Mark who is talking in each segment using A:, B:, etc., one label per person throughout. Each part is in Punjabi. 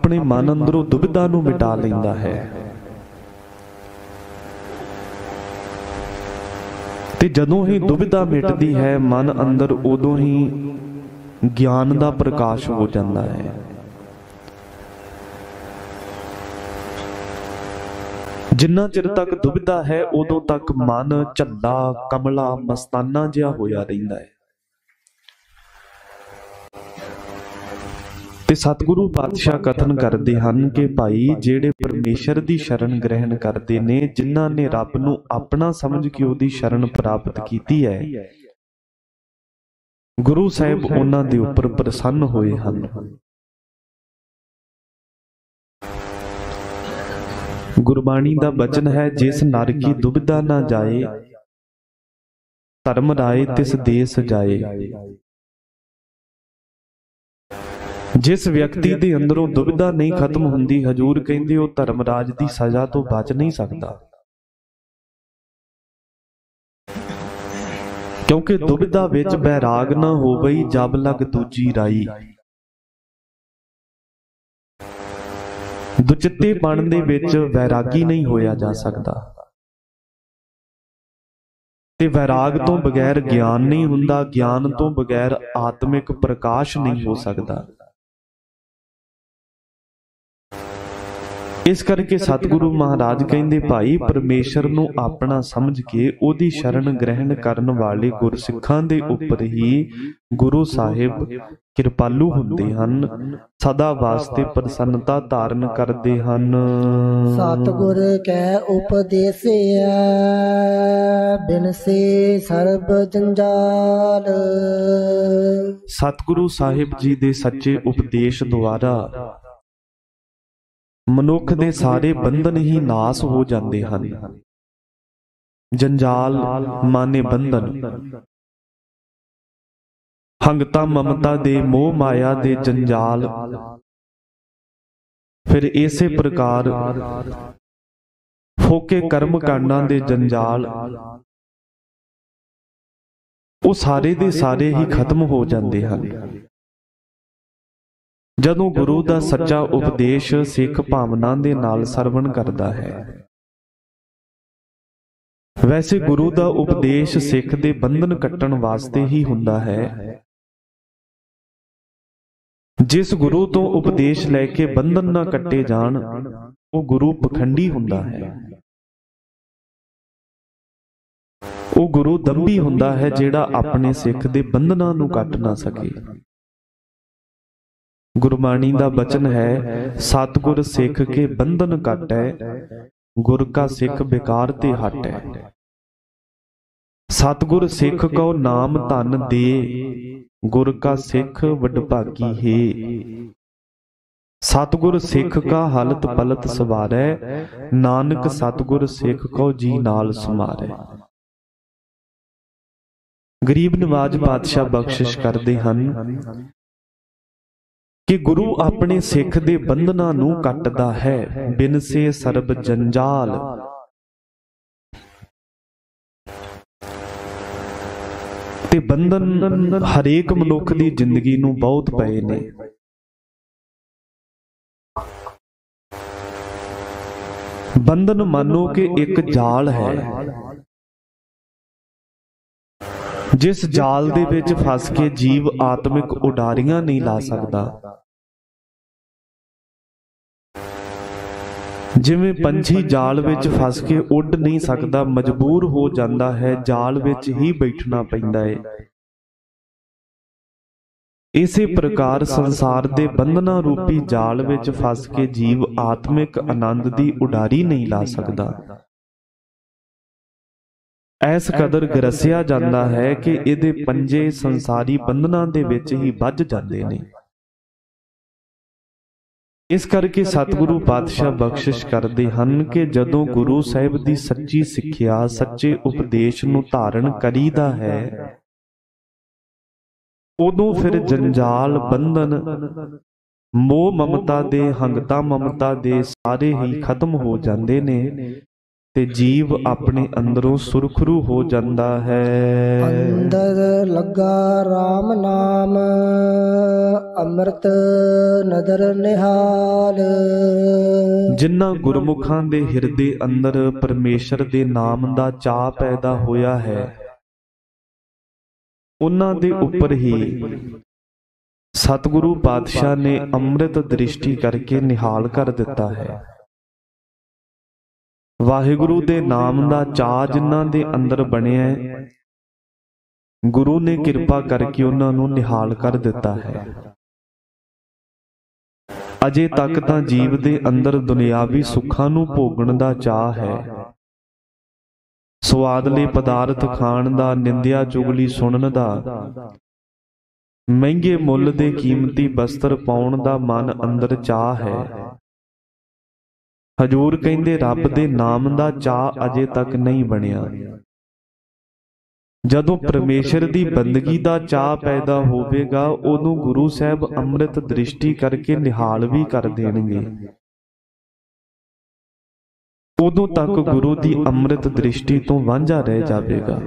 A: अपने मन अंदरों दुविधा नूं मिटा लैंदा है। ते जदों ही दुविधा मिटदी है मन अंदर, उदों ही ज्ञान दा प्रकाश हो जाता है। जिन्ना चिर तक दुविधा है उदों तक मन झल्ला कमला मस्ताना जिहा होया रहिंदा है। ते सतगुरु पातशाह कथन करते हैं कि भाई जेड़े परमेश्वर की शरण ग्रहण करते ने, जिन्हां ने रब नूं अपना समझ के उहदी शरण प्राप्त की है, गुरु साहिब उन्हां दे उपर प्रसन्न होए हन। गुरबाणी दा वचन है, जिस नर की दुविधा ना जाए, धर्म राय तिस देस जाए। जिस व्यक्ति दे अंदरों दुविधा नहीं खत्म हुंदी, हजूर कहंदे वो धर्मराज की सजा तो बच नहीं सकता, क्योंकि दुविधा विच बैराग ना होवई, जब लग दूजी राई। दुचित्तेपण दे विच वैरागी नहीं होया जा सकता, ते वैराग तो बगैर ज्ञान नहीं हुंदा, ज्ञान तो बगैर आत्मिक प्रकाश नहीं हो सकता। इस करके सतगुरु महाराज कहते, भाई परमेश्वर नूं अपना समझ के ओदी शरण ग्रहण करन वाले गुरसिखां दे उपर ही गुरु साहिब किरपालू हुंदे हन, सदा वास्ते प्रसन्नता धारण करते हन।
B: सतगुर कै उपदेसिया बिन से सर्ब जंजाल।
A: सतगुरु साहिब जी दे सच्चे उपदेश द्वारा मनुख दे सारे बंधन ही नाश हो जाते हैं। जंजाल माने बंधन, हंगता ममता दे मोह माया दे जंजाल। फिर इसे प्रकार फोके कर्म कांडां दे जंजाल, वो सारे दे सारे ही खत्म हो जाते हैं जदों गुरु दा सच्चा उपदेश सिख भावना दे नाल सरवण करदा है। वैसे गुरु दा उपदेश सिख दे बंधन कट्टण वास्ते ही हुंदा है। जिस गुरु तो उपदेश लैके बंधन ना कट्टे जाण, वो गुरु पखंडी हुंदा है। वो गुरु दंभी हुंदा है, जेड़ा अपने सिख दे बंधनां नूं कट ना सके। गुरबाणी दा वचन है, सतगुर सिख के बंधन काटै, गुर का सिख बेकार ते हटै। सतगुर सिख को नाम धन दे, गुर का सिख वडभागी है। सतगुर सिख का हलत पलत सवारै, नानक सतगुर सिख को जी नाल समारै। गरीब नवाज पातशाह बख्शिश करते हैं कि गुरु अपने सिख दे बंधनां नूं कटदा है, बिन से सर्ब जंजाल। ते बंधन हरेक मनुख दी जिंदगी नूं बहुत पए ने। बंधन मानो कि एक जाल है, जिस जाल दे विच फस के जीव आत्मिक उडारियां नहीं ला सकता। जिवें पंछी जाल विच फस के उड़ नहीं सकता, मजबूर हो जाता है, जाल विच ही बैठना पैंदा है। इसे प्रकार संसार दे बंधना रूपी जाल विच फस के जीव आत्मिक आनंद दी उडारी नहीं ला सकता। ऐस कदर गरसिया जाता है कि इहदे पंजे संसारी बंधनां दे विच ही ਵੱਜ जाते हैं। इस करके सतगुरु पातशाह बख्शिश करते हैं कि जदों गुरु साहिब की सच्ची सिक्ख्या सच्चे उपदेश नूं धारण करीदा है, उदों फिर जंजाल बंधन मोह ममता दे हंगता ममता दे सारे ही खत्म हो जाते ने। ਤੇ ਜੀਵ ਆਪਣੇ ਅੰਦਰੋਂ ਸੁਰਖਰੂ ਹੋ ਜਾਂਦਾ ਹੈ।
B: ਅੰਦਰ ਲੱਗਾ RAM ਨਾਮ, ਅੰਮ੍ਰਿਤ ਨਦਰ ਨਿਹਾਲ।
A: ਜਿਨ੍ਹਾਂ ਗੁਰਮੁਖਾਂ ਦੇ ਹਿਰਦੇ ਅੰਦਰ ਪਰਮੇਸ਼ਰ ਦੇ ਨਾਮ ਦਾ ਚਾਅ ਪੈਦਾ ਹੋਇਆ ਹੈ, ਉਹਨਾਂ ਦੇ ਉੱਪਰ ਹੀ ਸਤਿਗੁਰੂ ਪਾਤਸ਼ਾਹ ਨੇ ਅੰਮ੍ਰਿਤ ਦ੍ਰਿਸ਼ਟੀ ਕਰਕੇ ਨਿਹਾਲ ਕਰ ਦਿੱਤਾ ਹੈ। ਵਾਹਿਗੁਰੂ ਦੇ ਨਾਮ ਦਾ ਚਾਅ ਜਿਨ੍ਹਾਂ ਦੇ ਅੰਦਰ ਬਣਿਆ ਹੈ, ਗੁਰੂ ਨੇ ਕਿਰਪਾ ਕਰਕੇ ਉਹਨਾਂ ਨੂੰ ਨਿਹਾਲ ਕਰ ਦਿੱਤਾ ਹੈ। ਅਜੇ ਤੱਕ ਤਾਂ ਜੀਵ ਦੇ ਅੰਦਰ ਦੁਨਿਆਵੀ ਸੁੱਖਾਂ ਨੂੰ ਭੋਗਣ ਦਾ ਚਾਅ ਹੈ, ਸਵਾਦਲੇ ਪਦਾਰਥ ਖਾਣ ਦਾ, ਨਿੰਦਿਆ ਚੁਗਲੀ ਸੁਣਨ ਦਾ, ਮਹਿੰਗੇ ਮੁੱਲ ਦੇ ਕੀਮਤੀ ਬਸਤਰ ਪਾਉਣ ਦਾ ਮਨ ਅੰਦਰ ਚਾਅ ਹੈ। ਹਜੂਰ ਕਹਿੰਦੇ ਰੱਬ ਦੇ ਨਾਮ ਦਾ ਚਾਅ ਅਜੇ ਤੱਕ ਨਹੀਂ ਬਣਿਆ। ਜਦੋਂ ਪਰਮੇਸ਼ਰ ਦੀ ਬੰਦਗੀ ਦਾ ਚਾਅ ਪੈਦਾ ਹੋਵੇਗਾ, ਉਦੋਂ ਗੁਰੂ ਸਾਹਿਬ ਅੰਮ੍ਰਿਤ ਦ੍ਰਿਸ਼ਟੀ ਕਰਕੇ ਨਿਹਾਲ ਵੀ ਕਰ ਦੇਣਗੇ। ਉਦੋਂ ਤੱਕ ਗੁਰੂ ਦੀ ਅੰਮ੍ਰਿਤ ਦ੍ਰਿਸ਼ਟੀ ਤੋਂ ਵਾਂਝਾ ਰਹਿ ਜਾਵੇਗਾ,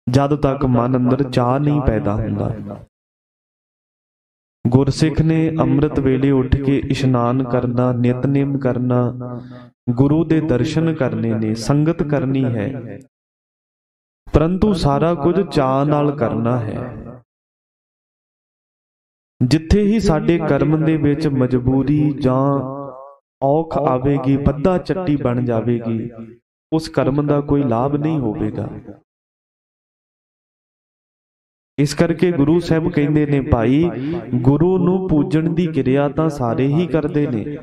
A: ਜਦ ਤੱਕ ਮਨ ਅੰਦਰ ਚਾਅ ਨਹੀਂ ਪੈਦਾ ਹੁੰਦਾ। ਗੁਰਸਿੱਖ ਨੇ ਅੰਮ੍ਰਿਤ ਵੇਲੇ ਉੱਠ ਕੇ ਇਸ਼ਨਾਨ ਕਰਨਾ, ਨਿਤਨੇਮ ਕਰਨਾ, ਗੁਰੂ ਦੇ ਦਰਸ਼ਨ ਕਰਨੇ ਨੇ, ਸੰਗਤ ਕਰਨੀ ਹੈ, ਪਰੰਤੂ ਸਾਰਾ ਕੁਝ ਚਾਅ ਨਾਲ ਕਰਨਾ ਹੈ। ਜਿੱਥੇ ਹੀ ਸਾਡੇ ਕਰਮ ਦੇ ਵਿੱਚ ਮਜਬੂਰੀ ਜਾਂ ਔਖ ਆਵੇਗੀ, ਬੱਧਾ ਚੱਟੀ ਬਣ ਜਾਵੇਗੀ, ਉਸ ਕਰਮ ਦਾ ਕੋਈ ਲਾਭ ਨਹੀਂ ਹੋਵੇਗਾ। ਇਸ ਕਰਕੇ ਗੁਰੂ ਸਾਹਿਬ ਕਹਿੰਦੇ ਨੇ, ਭਾਈ ਗੁਰੂ ਨੂੰ ਪੂਜਣ ਦੀ ਕਿਰਿਆ ਤਾਂ ਸਾਰੇ ਹੀ ਕਰਦੇ ਨੇ,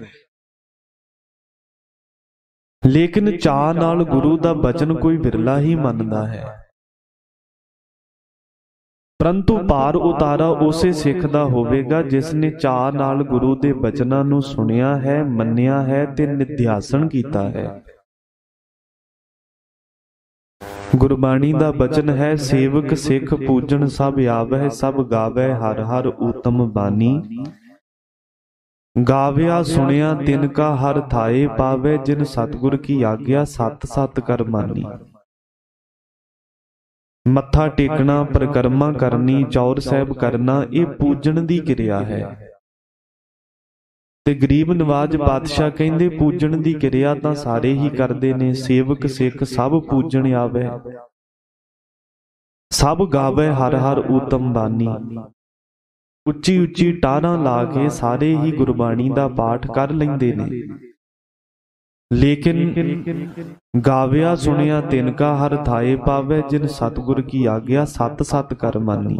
A: ਲੇਕਿਨ ਚਾਅ ਨਾਲ ਗੁਰੂ ਦਾ ਬਚਨ ਕੋਈ ਵਿਰਲਾ ਹੀ ਮੰਨਦਾ ਹੈ। ਪਰੰਤੂ ਪਾਰ ਉਤਾਰਾ ਉਸੇ ਸਿੱਖ ਦਾ ਹੋਵੇਗਾ ਜਿਸ ਨੇ ਚਾਅ ਨਾਲ ਗੁਰੂ ਦੇ ਬਚਨਾਂ ਨੂੰ ਸੁਣਿਆ ਹੈ, ਮੰਨਿਆ ਹੈ ਤੇ ਨਿਧਿਆਸਨ ਕੀਤਾ ਹੈ। ਗੁਰਬਾਣੀ ਦਾ ਬਚਨ ਹੈ, ਸੇਵਕ ਸਿੱਖ ਪੂਜਣ ਸਭ ਆਵਹਿ, ਸਭ ਗਾਵੈ ਹਰ ਹਰ ਊਤਮ ਬਾਣੀ। ਗਾਵਿਆ ਸੁਣਿਆ ਤਿਨ ਕਾ ਹਰ ਥਾਏ, ਪਾਵੈ ਜਿਨ ਸਤਿਗੁਰ ਕੀ ਆਗਿਆ, ਸਤ ਸਤ ਕਰ ਮਾਨੀ। ਮੱਥਾ ਟੇਕਣਾ, ਪਰਿਕਰਮਾ ਕਰਨੀ, ਚੌਰ ਸਾਹਿਬ ਕਰਨਾ, ਇਹ ਪੂਜਣ ਦੀ ਕਿਰਿਆ ਹੈ। ਤੇ ਗਰੀਬ ਨਵਾਜ ਪਾਤਸ਼ਾਹ ਕਹਿੰਦੇ, ਪੂਜਣ ਦੀ ਕਿਰਿਆ ਤਾਂ ਸਾਰੇ ਹੀ ਕਰਦੇ ਨੇ, ਸੇਵਕ ਸਿੱਖ ਸਭ ਪੂਜਣ ਆਵੇ, ਸਭ ਗਾਵੇ ਹਰ ਹਰ ਊਤਮ ਬਾਣੀ। ਉੱਚੀ ਉੱਚੀ ਟਾਰਾਂ ਲਾ ਕੇ ਸਾਰੇ ਹੀ ਗੁਰਬਾਣੀ ਦਾ ਪਾਠ ਕਰ ਲੈਂਦੇ ਨੇ, ਲੇਕਿਨ ਗਾਵਿਆ ਸੁਣਿਆ ਤਿਨ ਕਾ ਹਰ ਥਾਏ, ਪਾਵੇ ਜਿਨ ਸਤਿਗੁਰ ਕੀ ਆਗਿਆ, ਸਤ ਸਤ ਕਰ ਮਾਨੀ।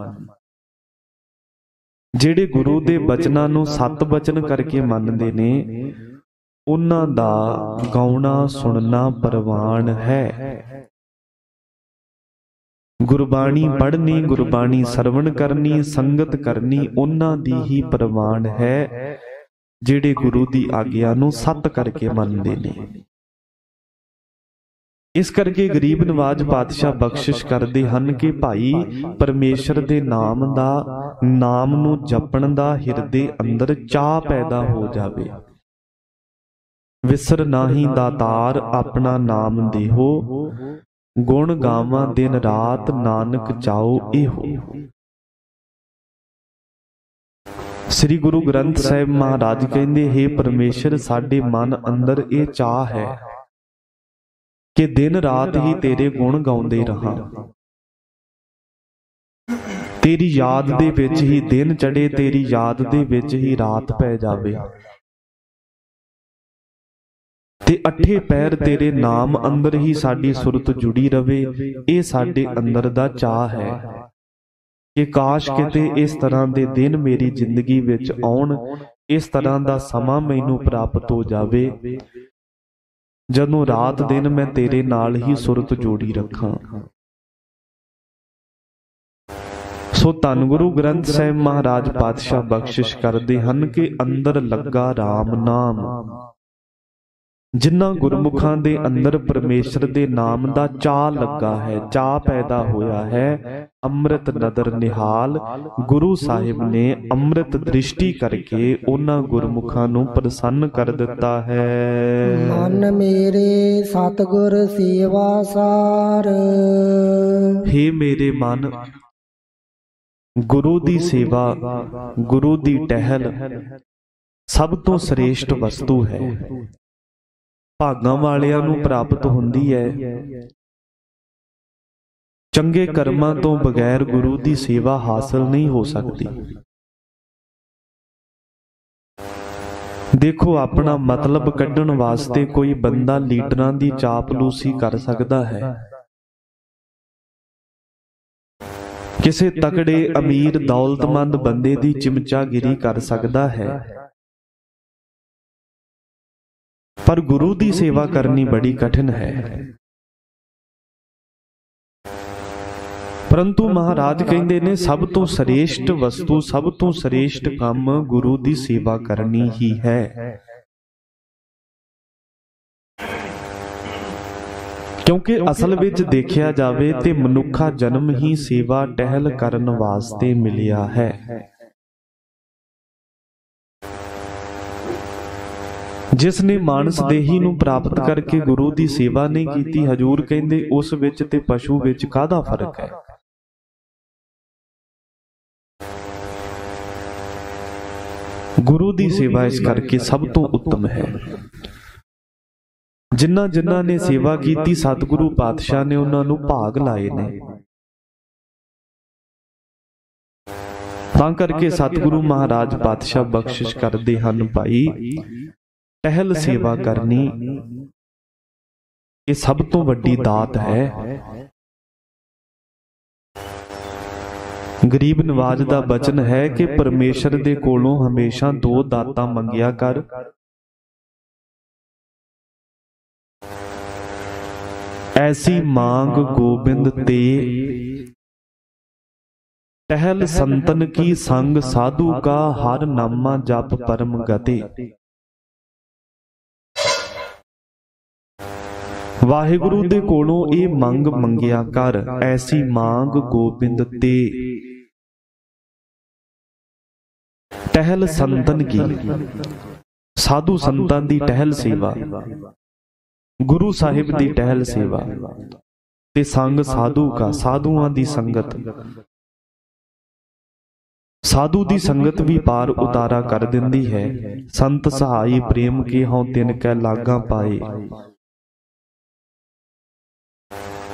A: ਜਿਹੜੇ ਗੁਰੂ ਦੇ ਬਚਨਾਂ ਨੂੰ ਸਤ ਬਚਨ ਕਰਕੇ ਮੰਨਦੇ ਨੇ, ਉਹਨਾਂ ਦਾ ਗਾਉਣਾ ਸੁਣਨਾ ਪ੍ਰਵਾਨ ਹੈ। ਗੁਰਬਾਣੀ ਪੜ੍ਹਨੀ, ਗੁਰਬਾਣੀ ਸਰਵਣ ਕਰਨੀ, ਸੰਗਤ ਕਰਨੀ, ਉਹਨਾਂ ਦੀ ਹੀ ਪ੍ਰਵਾਨ ਹੈ ਜਿਹੜੇ ਗੁਰੂ ਦੀ ਆਗਿਆ ਨੂੰ ਸਤ ਕਰਕੇ ਮੰਨਦੇ ਨੇ। ਇਸ ਕਰਕੇ ਗਰੀਬ ਨਵਾਜ ਪਾਤਸ਼ਾਹ ਬਖਸ਼ਿਸ਼ ਕਰਦੇ ਹਨ ਕਿ ਭਾਈ ਪਰਮੇਸ਼ਰ ਦੇ ਨਾਮ ਦਾ, ਨਾਮ ਨੂੰ ਜਪਣ ਦਾ ਹਿਰਦੇ ਅੰਦਰ ਚਾਅ ਪੈਦਾ ਹੋ ਜਾਵੇ। ਵਿਸਰ ਨਾਹੀ ਦਾਤਾਰ ਆਪਣਾ ਨਾਮ ਦੇਹੋ, ਗੁਣ ਗਾਵਾਂ ਦਿਨ ਰਾਤ ਨਾਨਕ ਚਾਓ ਇਹੋ। ਸ੍ਰੀ ਗੁਰੂ ਗ੍ਰੰਥ ਸਾਹਿਬ ਮਹਾਰਾਜ ਕਹਿੰਦੇ, ਹੇ ਪਰਮੇਸ਼ਰ, ਸਾਡੇ ਮਨ ਅੰਦਰ ਇਹ ਚਾਅ ਹੈ ਕਿ ਦਿਨ ਰਾਤ ਹੀ ਤੇਰੇ ਗੁਣ ਗਾਉਂਦੇ ਰਹਾਂ। ਤੇਰੀ ਯਾਦ ਦੇ ਵਿੱਚ ਹੀ ਦਿਨ ਚੜੇ, ਤੇਰੀ ਯਾਦ ਦੇ ਵਿੱਚ ਹੀ ਰਾਤ ਪੈ ਜਾਵੇ, ਤੇ ਅੱਠੇ ਪੈਰ ਤੇਰੇ ਨਾਮ ਅੰਦਰ ਹੀ ਸਾਡੀ ਸੁਰਤ ਜੁੜੀ ਰਵੇ। ਇਹ ਸਾਡੇ ਅੰਦਰ ਦਾ ਚਾਅ ਹੈ ਕਿ ਕਾਸ਼ ਕਿਤੇ ਇਸ ਤਰ੍ਹਾਂ ਦੇ ਦਿਨ ਮੇਰੀ ਜ਼ਿੰਦਗੀ ਵਿੱਚ ਆਉਣ, ਇਸ ਤਰ੍ਹਾਂ ਦਾ ਸਮਾਂ ਮੈਨੂੰ ਪ੍ਰਾਪਤ ਹੋ ਜਾਵੇ ਜਦੋਂ ਰਾਤ ਦਿਨ ਮੈਂ ਤੇਰੇ ਨਾਲ ਹੀ ਸੁਰਤ ਜੋੜੀ ਰੱਖਾਂ। ਸੋ ਧੰਨ ਗੁਰੂ ਗ੍ਰੰਥ ਸਾਹਿਬ ਮਹਾਰਾਜ ਪਾਤਸ਼ਾਹ ਬਖਸ਼ਿਸ਼ ਕਰਦੇ ਹਨ ਕਿ ਅੰਦਰ ਲੱਗਾ RAM ਨਾਮ, ਜਿਨ੍ਹਾਂ ਗੁਰਮੁਖਾਂ ਦੇ ਅੰਦਰ ਪਰਮੇਸ਼ਰ ਦੇ ਨਾਮ ਦਾ ਚਾਅ ਲੱਗਾ ਹੈ, ਚਾਅ ਪੈਦਾ ਹੋਇਆ ਹੈ, ਅੰਮ੍ਰਿਤ ਨਦਰ ਨਿਹਾਲ, ਗੁਰੂ ਸਾਹਿਬ ਨੇ ਅੰਮ੍ਰਿਤ ਦ੍ਰਿਸ਼ਟੀ ਕਰਕੇ ਉਹਨਾਂ ਗੁਰਮੁਖਾਂ ਨੂੰ ਪ੍ਰਸੰਨ ਕਰ ਦਿੱਤਾ ਹੈ।
B: ਮਨ ਮੇਰੇ ਸਤਿਗੁਰ ਸੇਵਾ ਸਾਰ।
A: ਹੇ ਮੇਰੇ ਮਨ, ਗੁਰੂ ਦੀ ਸੇਵਾ, ਗੁਰੂ ਦੀ ਟਹਿਲ ਸਭ ਤੋਂ ਸ੍ਰੇਸ਼ਟ ਵਸਤੂ ਹੈ। ਭਾਗਾਂ ਵਾਲਿਆਂ ਨੂੰ ਪ੍ਰਾਪਤ ਹੁੰਦੀ ਹੈ। ਚੰਗੇ ਕਰਮਾਂ ਤੋਂ ਬਗੈਰ ਗੁਰੂ ਦੀ ਸੇਵਾ ਹਾਸਲ ਨਹੀਂ ਹੋ ਸਕਦੀ। ਦੇਖੋ, ਆਪਣਾ ਮਤਲਬ ਕੱਢਣ ਵਾਸਤੇ ਕੋਈ ਬੰਦਾ ਲੀਡਰਾਂ ਦੀ ਚਾਪਲੂਸੀ ਕਰ ਸਕਦਾ ਹੈ, ਕਿਸੇ ਤਕੜੇ ਅਮੀਰ ਦੌਲਤਮੰਦ ਬੰਦੇ ਦੀ ਚਿਮਚਾਗਿਰੀ ਕਰ ਸਕਦਾ ਹੈ, ਪਰ ਗੁਰੂ ਦੀ ਸੇਵਾ ਕਰਨੀ ਬੜੀ ਕਠਿਨ ਹੈ। ਪਰੰਤੂ ਮਹਾਰਾਜ ਕਹਿੰਦੇ ਨੇ ਸਭ ਤੋਂ ਸ੍ਰੇਸ਼ਟ ਵਸਤੂ, ਸਭ ਤੋਂ ਸ੍ਰੇਸ਼ਟ ਕੰਮ ਗੁਰੂ ਦੀ ਸੇਵਾ ਕਰਨੀ ਹੀ ਹੈ। ਕਿਉਂਕਿ ਅਸਲ ਵਿੱਚ ਦੇਖਿਆ ਜਾਵੇ ਤੇ ਮਨੁੱਖਾ ਜਨਮ ਹੀ ਸੇਵਾ ਟਹਿਲ ਕਰਨ ਵਾਸਤੇ ਮਿਲਿਆ ਹੈ। ਜਿਸ ਨੇ ਮਾਨਸ ਦੇਹੀ ਨੂੰ ਪ੍ਰਾਪਤ ਕਰਕੇ ਗੁਰੂ ਦੀ ਸੇਵਾ ਨਹੀਂ ਕੀਤੀ, ਹਜੂਰ ਕਹਿੰਦੇ ਉਸ ਵਿੱਚ ਤੇ ਪਸ਼ੂ ਵਿੱਚ ਕਾਹਦਾ ਫਰਕ ਹੈ। ਗੁਰੂ ਦੀ ਸੇਵਾ ਇਸ ਕਰਕੇ ਸਭ ਤੋਂ ਉੱਤਮ ਹੈ। ਜਿਨ੍ਹਾਂ ਨੇ ਸੇਵਾ ਕੀਤੀ, ਸਤਿਗੁਰੂ ਪਾਤਸ਼ਾਹ ਨੇ ਉਹਨਾਂ ਨੂੰ ਭਾਗ ਲਾਏ ਨੇ। ਤਾਂ ਕਰਕੇ ਸਤਿਗੁਰੂ ਮਹਾਰਾਜ ਪਾਤਸ਼ਾਹ ਬਖਸ਼ਿਸ਼ ਕਰਦੇ ਹਨ, ਭਾਈ ਟਹਿਲ ਸੇਵਾ ਕਰਨੀ ਇਹ ਸਭ ਤੋਂ ਵੱਡੀ ਦਾਤ ਹੈ। ਗਰੀਬ ਨਵਾਜ ਦਾ ਬਚਨ ਹੈ ਕਿ ਪਰਮੇਸ਼ਰ ਦੇ ਕੋਲੋਂ ਹਮੇਸ਼ਾ ਦੋ ਦਾਤਾਂ ਮੰਗਿਆ ਕਰ। ਐਸੀ ਮਾਂਗ ਗੋਬਿੰਦ ਤੇ, ਟਹਿਲ ਸੰਤਨ ਕੀ ਸੰਗ ਸਾਧੂ ਕਾ, ਹਰ ਨਾਮਾ ਜਪ ਪਰਮ ਗਤੇ। ਵਾਹਿਗੁਰੂ ਦੇ ਕੋਲੋਂ ਇਹ ਮੰਗ ਮੰਗਿਆ ਕਰ, ਐਸੀ ਮਾਂਗ ਗੋਬਿੰਦ ਤੇ, ਟਹਿਲ ਸੰਤਨ ਕੀ, ਸਾਧੂ ਸੰਤਾਂ ਦੀ ਟਹਿਲ ਸੇਵਾ, ਗੁਰੂ ਸਾਹਿਬ ਦੀ ਟਹਿਲ ਸੇਵਾ ਤੇ ਸੰਗ ਸਾਧੂ ਕਾ, ਸਾਧੂਆਂ ਦੀ ਸੰਗਤ। ਸਾਧੂ ਦੀ ਸੰਗਤ ਵੀ ਪਾਰ ਉਤਾਰਾ ਕਰ ਦਿੰਦੀ ਹੈ। ਸੰਤ ਸਹਾਈ ਪ੍ਰੇਮ ਕੇ ਹਉ ਤਿਨ ਕੈ ਲਾਗਾ ਪਾਏ।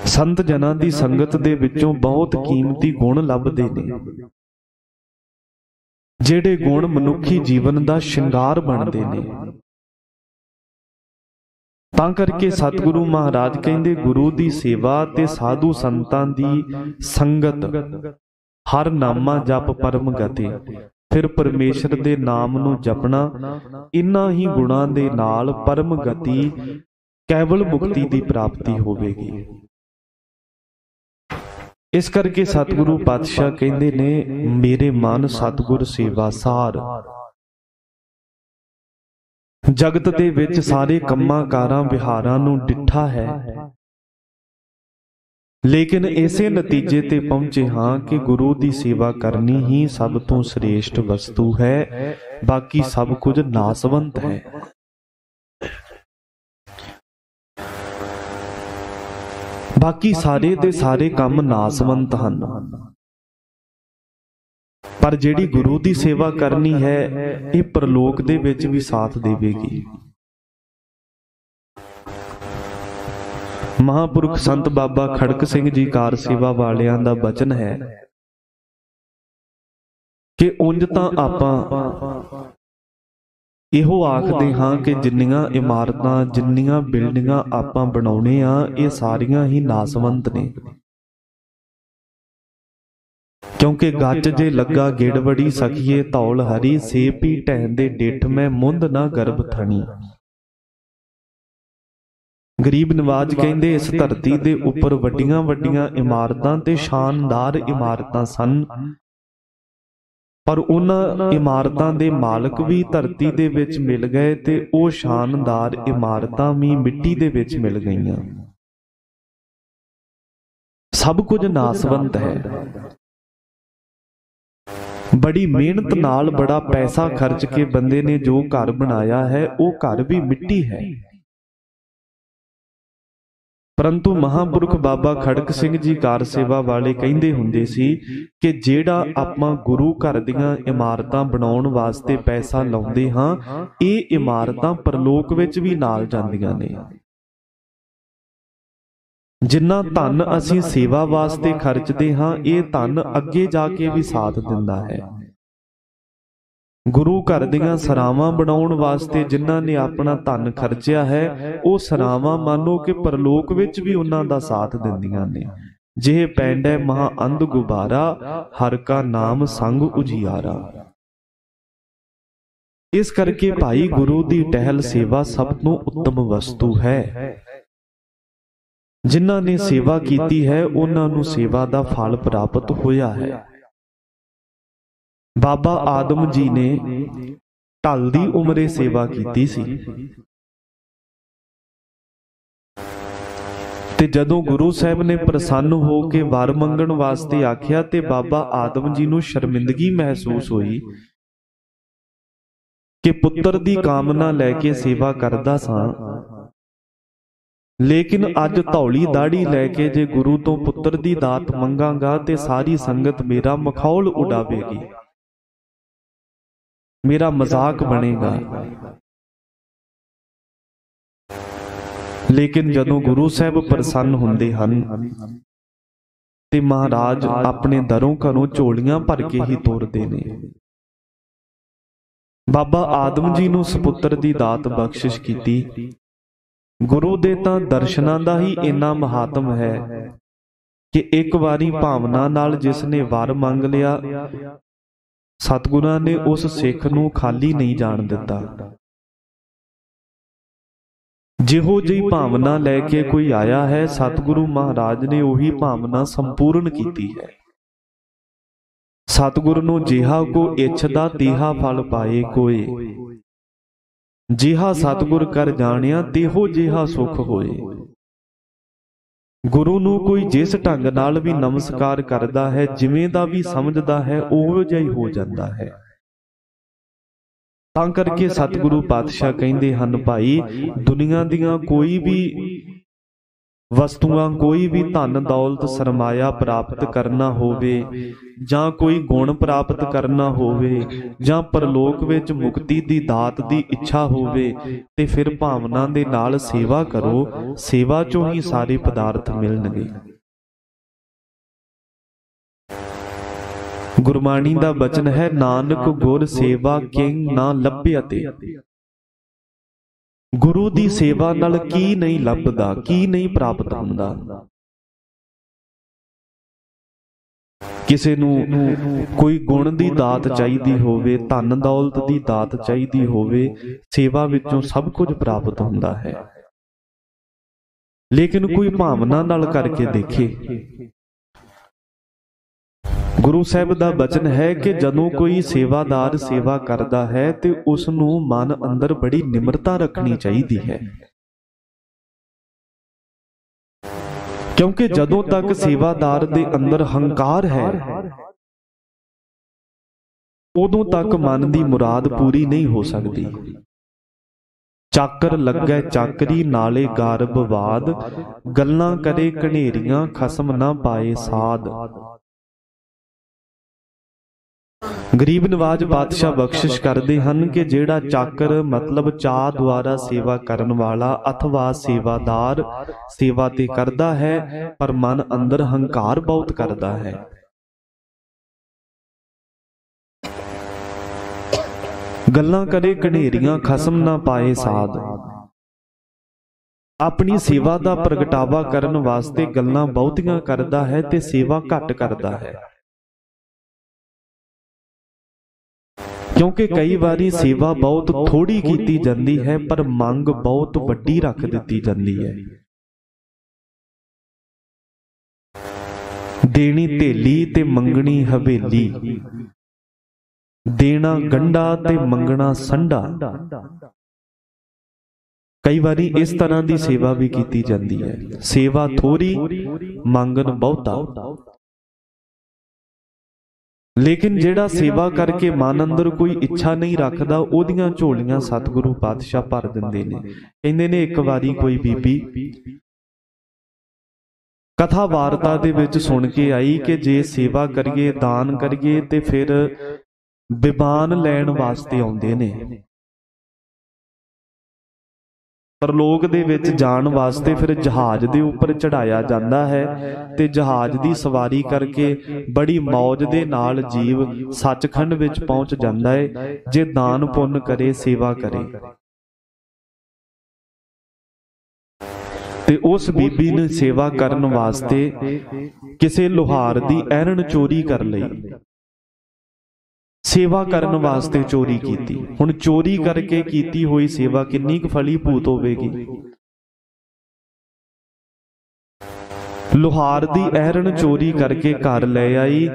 A: ਸੰਤ ਜਨਾਂ ਦੀ ਸੰਗਤ ਦੇ ਵਿੱਚੋਂ ਬਹੁਤ ਕੀਮਤੀ ਗੁਣ ਲੱਭਦੇ ਨੇ, ਜਿਹੜੇ ਗੁਣ ਮਨੁੱਖੀ ਜੀਵਨ ਦਾ ਸ਼ਿੰਗਾਰ ਬਣਦੇ ਨੇ। ਤਾਂ ਕਰਕੇ ਸਤਿਗੁਰੂ ਮਹਾਰਾਜ ਕਹਿੰਦੇ ਗੁਰੂ ਦੀ ਸੇਵਾ ਤੇ ਸਾਧੂ ਸੰਤਾਂ ਦੀ ਸੰਗਤ, ਹਰ ਨਾਮਾ ਜਪ ਪਰਮ ਗਤੇ। ਫਿਰ ਪਰਮੇਸ਼ਰ ਦੇ ਨਾਮ ਨੂੰ ਜਪਣਾ, ਇਨ੍ਹਾਂ ਹੀ ਗੁਣਾਂ ਦੇ ਨਾਲ ਪਰਮ ਗਤੀ, ਕੇਵਲ ਮੁਕਤੀ ਦੀ ਪ੍ਰਾਪਤੀ ਹੋਵੇਗੀ। ਇਸ ਕਰਕੇ ਸਤਿਗੁਰੂ ਪਾਤਸ਼ਾਹ ਕਹਿੰਦੇ ਨੇ, ਮੇਰੇ ਮਨ ਸਤਿਗੁਰ ਸੇਵਾ ਸਾਰ। ਜਗਤ ਦੇ ਵਿੱਚ ਸਾਰੇ ਕੰਮਾਂ ਕਾਰਾਂ ਵਿਹਾਰਾਂ ਨੂੰ ਡਿੱਠਾ ਹੈ, ਲੇਕਿਨ ਇਸੇ ਨਤੀਜੇ ਤੇ ਪਹੁੰਚੇ ਹਾਂ ਕਿ ਗੁਰੂ ਦੀ ਸੇਵਾ ਕਰਨੀ ਹੀ ਸਭ ਤੋਂ ਸ੍ਰੇਸ਼ਟ ਵਸਤੂ ਹੈ, ਬਾਕੀ ਸਭ ਕੁਝ ਨਾਸਵੰਤ ਹੈ। ਬਾਕੀ ਸਾਰੇ ਦੇ ਸਾਰੇ ਕੰਮ ਨਾਸਵੰਤ ਹਨ, ਪਰ ਜਿਹੜੀ ਗੁਰੂ ਦੀ ਸੇਵਾ ਕਰਨੀ ਹੈ ਇਹ ਪ੍ਰਲੋਕ ਦੇ ਵਿੱਚ ਵੀ ਸਾਥ ਦੇਵੇਗੀ। ਮਹਾਂਪੁਰਖ ਸੰਤ ਬਾਬਾ ਖੜਕ ਸਿੰਘ ਜੀ ਕਾਰ ਸੇਵਾ ਵਾਲਿਆਂ ਦਾ ਬਚਨ ਹੈ ਕਿ ਉਂਝ ਤਾਂ ਆਪਾਂ ਇਹੋ ਆਖਦੇ ਹਾਂ ਕਿ ਜਿੰਨੀਆਂ ਇਮਾਰਤਾਂ, ਜਿੰਨੀਆਂ ਬਿਲਡਿੰਗਾਂ ਆਪਾਂ ਬਣਾਉਣੇ ਆ, ਇਹ ਸਾਰੀਆਂ ਹੀ ਨਾਸਵੰਤ ਨੇ। ਕਿਉਂਕਿ ਗੱਜ ਜੇ ਲੱਗਾ ਗਿੜਵੜੀ ਸਖੀਏ ਧੌਲ ਹਰੀ, ਸੇਪੀ ਢਹਿੰਦੇ ਡਿੱਠ ਮੈਂ ਮੁੰਦ ਨਾ ਗਰਭ ਥਣੀ। ਗਰੀਬ ਨਵਾਜ ਕਹਿੰਦੇ ਇਸ ਧਰਤੀ ਦੇ ਉੱਪਰ ਵੱਡੀਆਂ ਵੱਡੀਆਂ ਇਮਾਰਤਾਂ ਤੇ ਸ਼ਾਨਦਾਰ ਇਮਾਰਤਾਂ ਸਨ, पर उन्हां इमारतां दे मालक भी धरती दे विच मिल गए ते ਉਹ शानदार इमारतां भी मिट्टी दे विच मिल गईयां। सब कुछ नासवंत है। बड़ी मेहनत नाल बड़ा पैसा खर्च के बंदे ने जो घर बनाया है वो घर भी मिट्टी है। परंतु महापुरख बाबा खड़क सिंह जी कार सेवा वाले कहंदे हुंदे सी कि जेड़ा आपां गुरु घर दीआं इमारतां बनाउण वास्ते पैसा लाउंदे हां, ਇਹ इमारतां परलोक विच भी नाल जांदियां ने। जिन्ना धन असीं सेवा वास्ते खर्चदे हां, ਇਹ धन अगे जाके भी साथ दिंदा है। गुरु घर दीआं सरावां बनाउण वास्ते जिन्हां ने अपना धन खर्चिया है, ਉਹ सरावां मानो कि परलोक विच भी उन्हां दा साथ दिंदियां ने। जिह पैंडै महा अंध गुबारा, हर का नाम संग उजियारा। इस करके भाई गुरु दी टहल सेवा सब तो उत्तम वस्तु है। जिन्हां ने सेवा कीती है उन्हां नूं सेवा दा फल प्राप्त होया है। बाबा आदम जी ने ढल दी उमरे सेवा कीती सी ते जदों गुरु साहब ने प्रसन्न हो के वर मंगण वास्ते आख्या ते बाबा आदम जी नूं शर्मिंदगी महसूस हुई कि पुत्र दी कामना लैके सेवा करदा सां, लेकिन अज धौली दाढ़ी लैके जे गुरु तो पुत्र दी दात मंगांगा ते सारी संगत मेरा मखौल उड़ावेगी, मेरा मजाक बनेगा। लेकिन जदों गुरु साहब प्रसन्न हुंदे हन ते महाराज अपने दरों घरों झोलियां भर के ही तोरदे ने। बाबा आदम जी नूं सपुत्र दी दात बख्शिश कीती। गुरु दे तां दर्शनां दा ही इन्ना महात्म है कि एक वारी भावना नाल जिसने वर मंग लिया, सतगुरां ने उस सिख नूं खाली नहीं जाण दिता। जिहो जी भावना लैके कोई आया है, सतगुरु महाराज ने उही भावना संपूर्ण कीती है। सतगुरु नूं जिहा को इच्छदा तिहा फल पाए कोई, जिहा सतगुर कर जानिया तिहो जिहा सुख होए। गुरु नूं कोई जिस ढंग नाल भी नमस्कार करदा है, जिवें दा भी समझदा है, उहो जिहा ही हो जांदा है। तां करके सतगुरु पातशाह कहंदे हन, भाई दुनिया दीआं कोई भी वस्तुआं, कोई भी धन दौलत सरमाया प्राप्त करना होवे, जां कोई गुण प्राप्त करना होवे, जां परलोक विच मुक्ति दी दात दी इच्छा होवे, ते फिर भावना दे नाल सेवा करो, सेवा चों ही सारे पदार्थ मिलणगे। गुरबाणी दा बचन है, नानक गुर सेवा किंग ना लभ्यते। गुरु दी सेवा नाल की नहीं लभदा, की नहीं प्राप्त हुंदा। किसे नूं कोई गुण दी दात चाहिदी होवे, धन दौलत दी दात चाहिदी होवे, सेवा विचों सब कुछ प्राप्त हुंदा है। लेकिन कोई भावना नाल करके देखे। गुरु साहब दा बचन है कि जदों कोई सेवादार सेवा करदा है ते उस नूं मन अंदर बड़ी निमरता रखनी चाहिदी है, क्योंकि जदों तक सेवादार दे अंदर हंकार है, उदों तक मन दी मुराद पूरी नहीं हो सकती। चाकर लगे चाकरी नाले गारबवाद, गल्लां करे कनेरियां खसम ना पाए साध। गरीब नवाज पातशाह बख्शिश करते हैं कि जेड़ा चाकर मतलब चाह द्वारा सेवा करन वाला अथवा सेवादार सेवा ते करदा है, पर मन अंदर हंकार बहुत करदा है। गल्लां करे कनेरियां खसम ना पाए साध। अपनी सेवा दा प्रगटावा करन वास्ते गल्लां बहुतियां करदा है ते सेवा घट करदा है, क्योंकि कई बारी सेवा बहुत थोड़ी कीती जाती है पर मंग बहुत वड्डी रख दी जाती है। देनी धेली ते मंगनी हवेली, ਦੇਣਾ ਗੰਢਾ ਤੇ ਮੰਗਣਾ ਸੰਡਾ। ਕਈ ਵਾਰੀ ਇਸ ਤਰ੍ਹਾਂ ਦੀ ਸੇਵਾ ਵੀ ਕੀਤੀ ਜਾਂਦੀ ਹੈ, ਸੇਵਾ ਥੋੜੀ ਮੰਗਣ ਬਹੁਤਾ। ਲੇਕਿਨ ਜਿਹੜਾ ਸੇਵਾ ਕਰਕੇ ਮਨ ਅੰਦਰ ਕੋਈ ਇੱਛਾ ਨਹੀਂ ਰੱਖਦਾ, ਉਹਦੀਆਂ ਝੋਲੀਆਂ ਸਤਿਗੁਰੂ ਪਾਤਸ਼ਾਹ ਭਰ ਦਿੰਦੇ ਨੇ। ਕਹਿੰਦੇ ਨੇ ਇੱਕ ਵਾਰੀ ਕੋਈ ਬੀਬੀ ਕਥਾ ਵਾਰਤਾ ਦੇ ਵਿੱਚ ਸੁਣ ਕੇ ਆਈ ਕਿ ਜੇ ਸੇਵਾ ਕਰੀਏ, ਦਾਨ ਕਰੀਏ ਤੇ ਫਿਰ ਵਿਮਾਨ ਲੈਣ ਵਾਸਤੇ ਆਉਂਦੇ ਨੇ, ਪਰਲੋਕ ਦੇ ਵਿੱਚ ਜਾਣ ਵਾਸਤੇ ਫਿਰ ਜਹਾਜ਼ ਦੇ ਉੱਪਰ ਚੜਾਇਆ ਜਾਂਦਾ ਹੈ ਤੇ ਜਹਾਜ਼ ਦੀ ਸਵਾਰੀ ਕਰਕੇ ਬੜੀ ਮੌਜ ਦੇ ਨਾਲ ਜੀਵ ਸੱਚਖੰਡ ਵਿੱਚ ਪਹੁੰਚ ਜਾਂਦਾ ਹੈ, ਜੇ ਦਾਨ ਪੁੰਨ ਕਰੇ, ਸੇਵਾ ਕਰੇ। ਤੇ ਉਸ ਬੀਬੀ ਨੇ ਸੇਵਾ ਕਰਨ ਵਾਸਤੇ ਕਿਸੇ ਲੁਹਾਰ ਦੀ ਐਰਣ ਚੋਰੀ ਕਰ ਲਈ, ਸੇਵਾ ਕਰਨ ਵਾਸਤੇ ਚੋਰੀ ਕੀਤੀ। ਹੁਣ ਚੋਰੀ ਕਰਕੇ ਕੀਤੀ ਹੋਈ ਸੇਵਾ ਕਿੰਨੀ ਕੁ ਫਲੀਭੂਤ ਹੋਵੇਗੀ। ਲੁਹਾਰ ਦੀ ਐਰਣ ਚੋਰੀ ਕਰਕੇ ਘਰ ਲੈ ਆਈ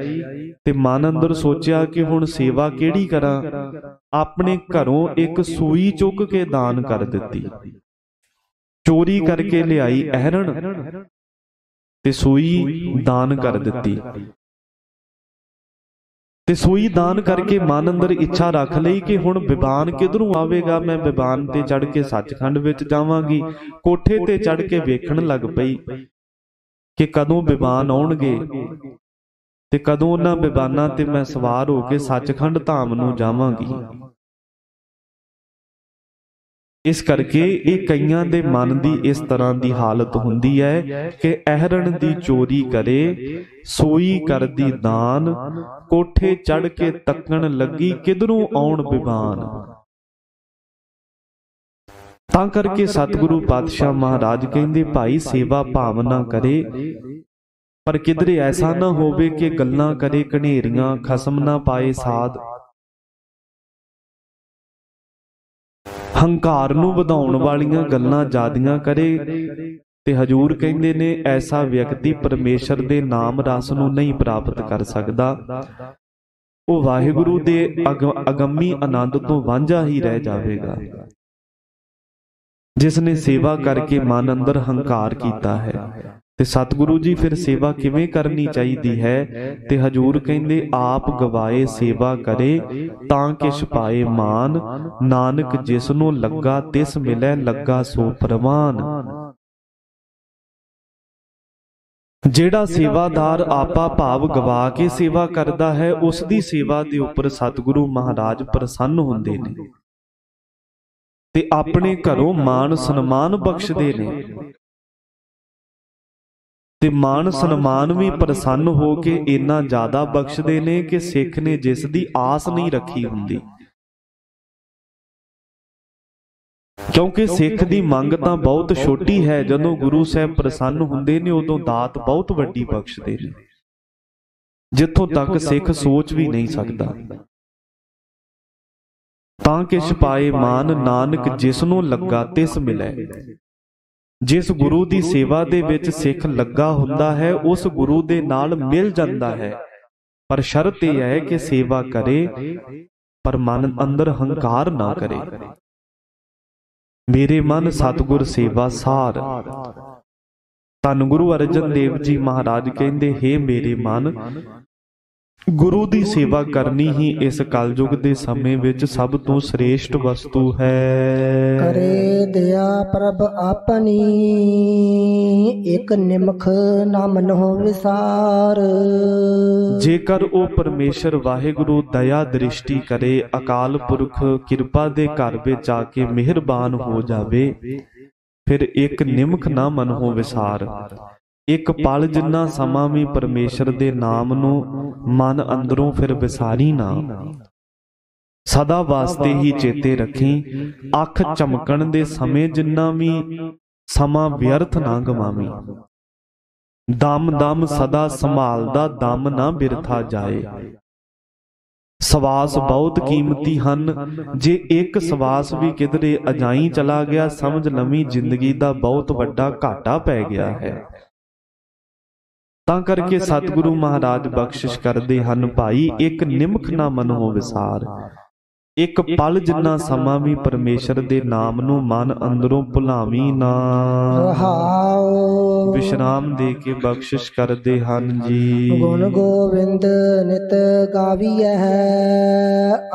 A: ਤੇ ਮਨ ਅੰਦਰ ਸੋਚਿਆ ਕਿ ਹੁਣ ਸੇਵਾ ਕਿਹੜੀ ਕਰਾਂ। ਆਪਣੇ ਘਰੋਂ ਇੱਕ ਸੂਈ ਚੁੱਕ ਕੇ ਦਾਨ ਕਰ ਦਿੱਤੀ। ਚੋਰੀ ਕਰਕੇ ਲਿਆਈ ਐਰਣ ਤੇ ਸੂਈ ਦਾਨ ਕਰ ਦਿੱਤੀ। ਤੇ ਸੂਈ ਦਾਨ ਕਰਕੇ ਮਨ ਅੰਦਰ ਇੱਛਾ ਰੱਖ ਲਈ ਕਿ ਹੁਣ ਵਿਮਾਨ ਕਿਧਰੋਂ ਆਵੇਗਾ, ਮੈਂ ਵਿਮਾਨ ਤੇ ਚੜ੍ਹ ਕੇ ਸੱਚਖੰਡ ਵਿੱਚ ਜਾਵਾਂਗੀ। ਕੋਠੇ ਤੇ ਚੜ੍ਹ ਕੇ ਵੇਖਣ ਲੱਗ ਪਈ ਕਿ ਕਦੋਂ ਵਿਮਾਨ ਆਉਣਗੇ ਤੇ ਕਦੋਂ ਉਹਨਾਂ ਵਿਮਾਨਾਂ ਤੇ ਮੈਂ ਸਵਾਰ ਹੋ ਕੇ ਸੱਚਖੰਡ ਧਾਮ ਨੂੰ ਜਾਵਾਂਗੀ। ਇਸ ਕਰਕੇ ਇਹ ਕਈਆਂ ਦੇ ਮਨ ਦੀ ਇਸ ਤਰ੍ਹਾਂ ਦੀ ਹਾਲਤ ਹੁੰਦੀ ਹੈ ਕਿ ਐਰਣ ਦੀ ਚੋਰੀ ਕਰੇ, ਸੂਈ ਕਰਦੀ ਦਾਨ, ਕੋਠੇ ਚੜ੍ਹ ਕੇ ਤੱਕਣ ਲੱਗੀ ਕਿਧਰੋਂ ਆਉਣ ਵਿਮਾਨ। ਤਾਂ ਕਰਕੇ ਸਤਿਗੁਰੂ ਪਾਤਸ਼ਾਹ ਮਹਾਰਾਜ ਕਹਿੰਦੇ, ਭਾਈ ਸੇਵਾ ਭਾਵਨਾ ਕਰੇ, ਪਰ ਕਿਧਰੇ ਐਸਾ ਨਾ ਹੋਵੇ ਕਿ ਗੱਲਾਂ ਕਰੇ ਘਨੇਰੀਆਂ, ਖਸਮ ਨਾ ਪਾਏ ਸਾਧ। ਹੰਕਾਰ ਨੂੰ ਵਧਾਉਣ ਵਾਲੀਆਂ ਗੱਲਾਂ ਜ਼ਿਆਦੀਆਂ ਕਰੇ ਤੇ ਹਜੂਰ ਕਹਿੰਦੇ ਨੇ ਐਸਾ ਵਿਅਕਤੀ ਪਰਮੇਸ਼ਰ ਦੇ ਨਾਮ ਰਸ ਨੂੰ ਨਹੀਂ ਪ੍ਰਾਪਤ ਕਰ ਸਕਦਾ। ਉਹ ਵਾਹਿਗੁਰੂ ਦੇ ਅਗੰਮੀ ਆਨੰਦ ਤੋਂ ਵਾਂਝਾ ਹੀ ਰਹਿ ਜਾਵੇਗਾ। ਜਿਸ ਨੇ ਸੇਵਾ ਕਰਕੇ ਮਨ ਅੰਦਰ ਹੰਕਾਰ ਕੀਤਾ ਹੈ। ਤੇ ਸਤਿਗੁਰੂ ਜੀ ਫਿਰ ਸੇਵਾ ਕਿਵੇਂ ਕਰਨੀ ਚਾਹੀਦੀ ਹੈ? ਤੇ ਹਜੂਰ ਕਹਿੰਦੇ, ਆਪ ਗਵਾਏ ਸੇਵਾ ਕਰੇ ਤਾਂ ਕਿਛ ਪਾਏ ਮਾਨ, ਨਾਨਕ ਜਿਸ ਨੂੰ ਲੱਗਾ ਤਿਸ ਮਿਲੈ ਲੱਗਾ ਸੋ ਪ੍ਰਵਾਨ। ਜਿਹੜਾ ਸੇਵਾਦਾਰ ਆਪਾ ਭਾਵ ਗਵਾ ਕੇ ਸੇਵਾ ਕਰਦਾ ਹੈ, ਉਸ ਦੀ ਸੇਵਾ ਦੇ ਉੱਪਰ ਸਤਿਗੁਰੂ ਮਹਾਰਾਜ ਪ੍ਰਸੰਨ ਹੁੰਦੇ ਨੇ ਤੇ ਆਪਣੇ ਘਰੋਂ ਮਾਣ ਸਨਮਾਨ ਬਖਸ਼ਦੇ ਨੇ। ਤੇ ਮਾਣ ਸਨਮਾਨ ਵੀ ਪ੍ਰਸੰਨ ਹੋ ਕੇ ਇੰਨਾ ਜ਼ਿਆਦਾ ਬਖਸ਼ਦੇ ਨੇ ਕਿ ਸਿੱਖ ਨੇ ਜਿਸ ਦੀ ਆਸ ਨਹੀਂ ਰੱਖੀ ਹੁੰਦੀ। ਕਿਉਂਕਿ ਸਿੱਖ ਦੀ ਮੰਗ ਤਾਂ ਬਹੁਤ ਛੋਟੀ ਹੈ, ਜਦੋਂ ਗੁਰੂ ਸਾਹਿਬ ਪ੍ਰਸੰਨ ਹੁੰਦੇ ਨੇ ਉਦੋਂ ਦਾਤ ਬਹੁਤ ਵੱਡੀ ਬਖਸ਼ਦੇ ਨੇ, ਜਿੱਥੋਂ ਤੱਕ ਸਿੱਖ ਸੋਚ ਵੀ ਨਹੀਂ ਸਕਦਾ। ਤਾਂ ਕਿਛ ਪਾਏ ਮਾਨ, ਨਾਨਕ ਜਿਸ ਨੂੰ ਲੱਗਾ ਤਿਸ ਮਿਲੈ। ਜਿਸ ਗੁਰੂ ਦੀ ਸੇਵਾ ਦੇ ਵਿੱਚ ਸਿੱਖ ਲੱਗਾ ਹੁੰਦਾ ਹੈ, ਉਸ ਗੁਰੂ ਦੇ ਨਾਲ ਮਿਲ ਜਾਂਦਾ ਹੈ। ਪਰ ਸ਼ਰਤ ਇਹ ਹੈ ਕਿ ਸੇਵਾ ਕਰੇ ਪਰ ਮਨ ਅੰਦਰ ਹੰਕਾਰ ਨਾ ਕਰੇ। ਮੇਰੇ ਮਨ ਸਤਿਗੁਰ ਸੇਵਾ ਸਾਰ। ਧੰਨ ਗੁਰੂ ਅਰਜਨ ਦੇਵ ਜੀ ਮਹਾਰਾਜ ਕਹਿੰਦੇ, ਹੇ ਮੇਰੇ ਮਨ, ਗੁਰੂ ਦੀ ਸੇਵਾ ਕਰਨੀ ਹੀ ਇਸ ਕਲਯੁਗ ਦੇ ਸਮੇਂ ਵਿੱਚ ਸਭ ਤੋਂ ਸ੍ਰੇਸ਼ਟ ਵਸਤੂ ਹੈ।
B: ਕਰੇ ਦਇਆ ਪ੍ਰਭ ਆਪਣੀ, ਇੱਕ ਨਿਮਖ ਨਾ ਮਨਹੁ ਵਿਸਾਰ।
A: ਜੇਕਰ ਉਹ ਪਰਮੇਸ਼ਰ ਵਾਹਿਗੁਰੂ ਦਇਆ ਦ੍ਰਿਸ਼ਟੀ ਕਰੇ, ਅਕਾਲ ਪੁਰਖ ਕਿਰਪਾ ਦੇ ਘਰ ਵਿੱਚ ਆ ਕੇ ਮਿਹਰਬਾਨ ਹੋ ਜਾਵੇ, ਫਿਰ ਇੱਕ ਨਿਮਖ ਨਾ ਮਨਹੁ ਵਿਸਾਰ। ਇੱਕ ਪਲ ਜਿੰਨਾ ਸਮਾਂ ਵੀ ਪਰਮੇਸ਼ਰ ਦੇ ਨਾਮ ਨੂੰ ਮਨ ਅੰਦਰੋਂ ਫਿਰ ਵਿਸਾਰੀ ਨਾ, ਸਦਾ ਵਾਸਤੇ ਹੀ ਚੇਤੇ ਰੱਖੀ। ਅੱਖ ਚਮਕਣ ਦੇ ਸਮੇਂ ਜਿੰਨਾ ਵੀ ਸਮਾਂ ਵਿਅਰਥ ਨਾ ਗਵਾਵੀਂ। ਦਮ ਦਮ ਸਦਾ ਸੰਭਾਲਦਾ ਦਮ ਨਾ ਬਿਰਥਾ ਜਾਏ। ਸਵਾਸ ਬਹੁਤ ਕੀਮਤੀ ਹਨ, ਜੇ ਇੱਕ ਸਵਾਸ ਵੀ ਕਿਧਰੇ ਅਜਾਈਂ ਚਲਾ ਗਿਆ, ਸਮਝ ਲਵੀਂ ਜ਼ਿੰਦਗੀ ਦਾ ਬਹੁਤ ਵੱਡਾ ਘਾਟਾ ਪੈ ਗਿਆ ਹੈ। ਤਾਂ ਕਰਕੇ ਸਤਿਗੁਰੂ ਮਹਾਰਾਜ ਬਖਸ਼ਿਸ਼ ਕਰਦੇ ਹਨ, ਭਾਈ ਇੱਕ ਨਿਮਖ ਨਾ ਮਨੋ ਵਿਸਾਰ। ਇੱਕ ਪਲ ਜਿੰਨਾ ਸਮਾਂ ਵੀ ਪਰਮੇਸ਼ਰ ਦੇ ਨਾਮ ਨੂੰ ਮਨ ਅੰਦਰੋਂ ਭੁਲਾਵੀਂ ਨਾ।
B: ਰਹਾਉ
A: ਵਿਸ਼ਰਾਮ ਦੇ ਕੇ ਬਖਸ਼ਿਸ਼ ਕਰਦੇ ਹਨ ਜੀ।
B: ਗੁਣ ਗੋਬਿੰਦ ਨਿਤ ਗਾਵੀਐ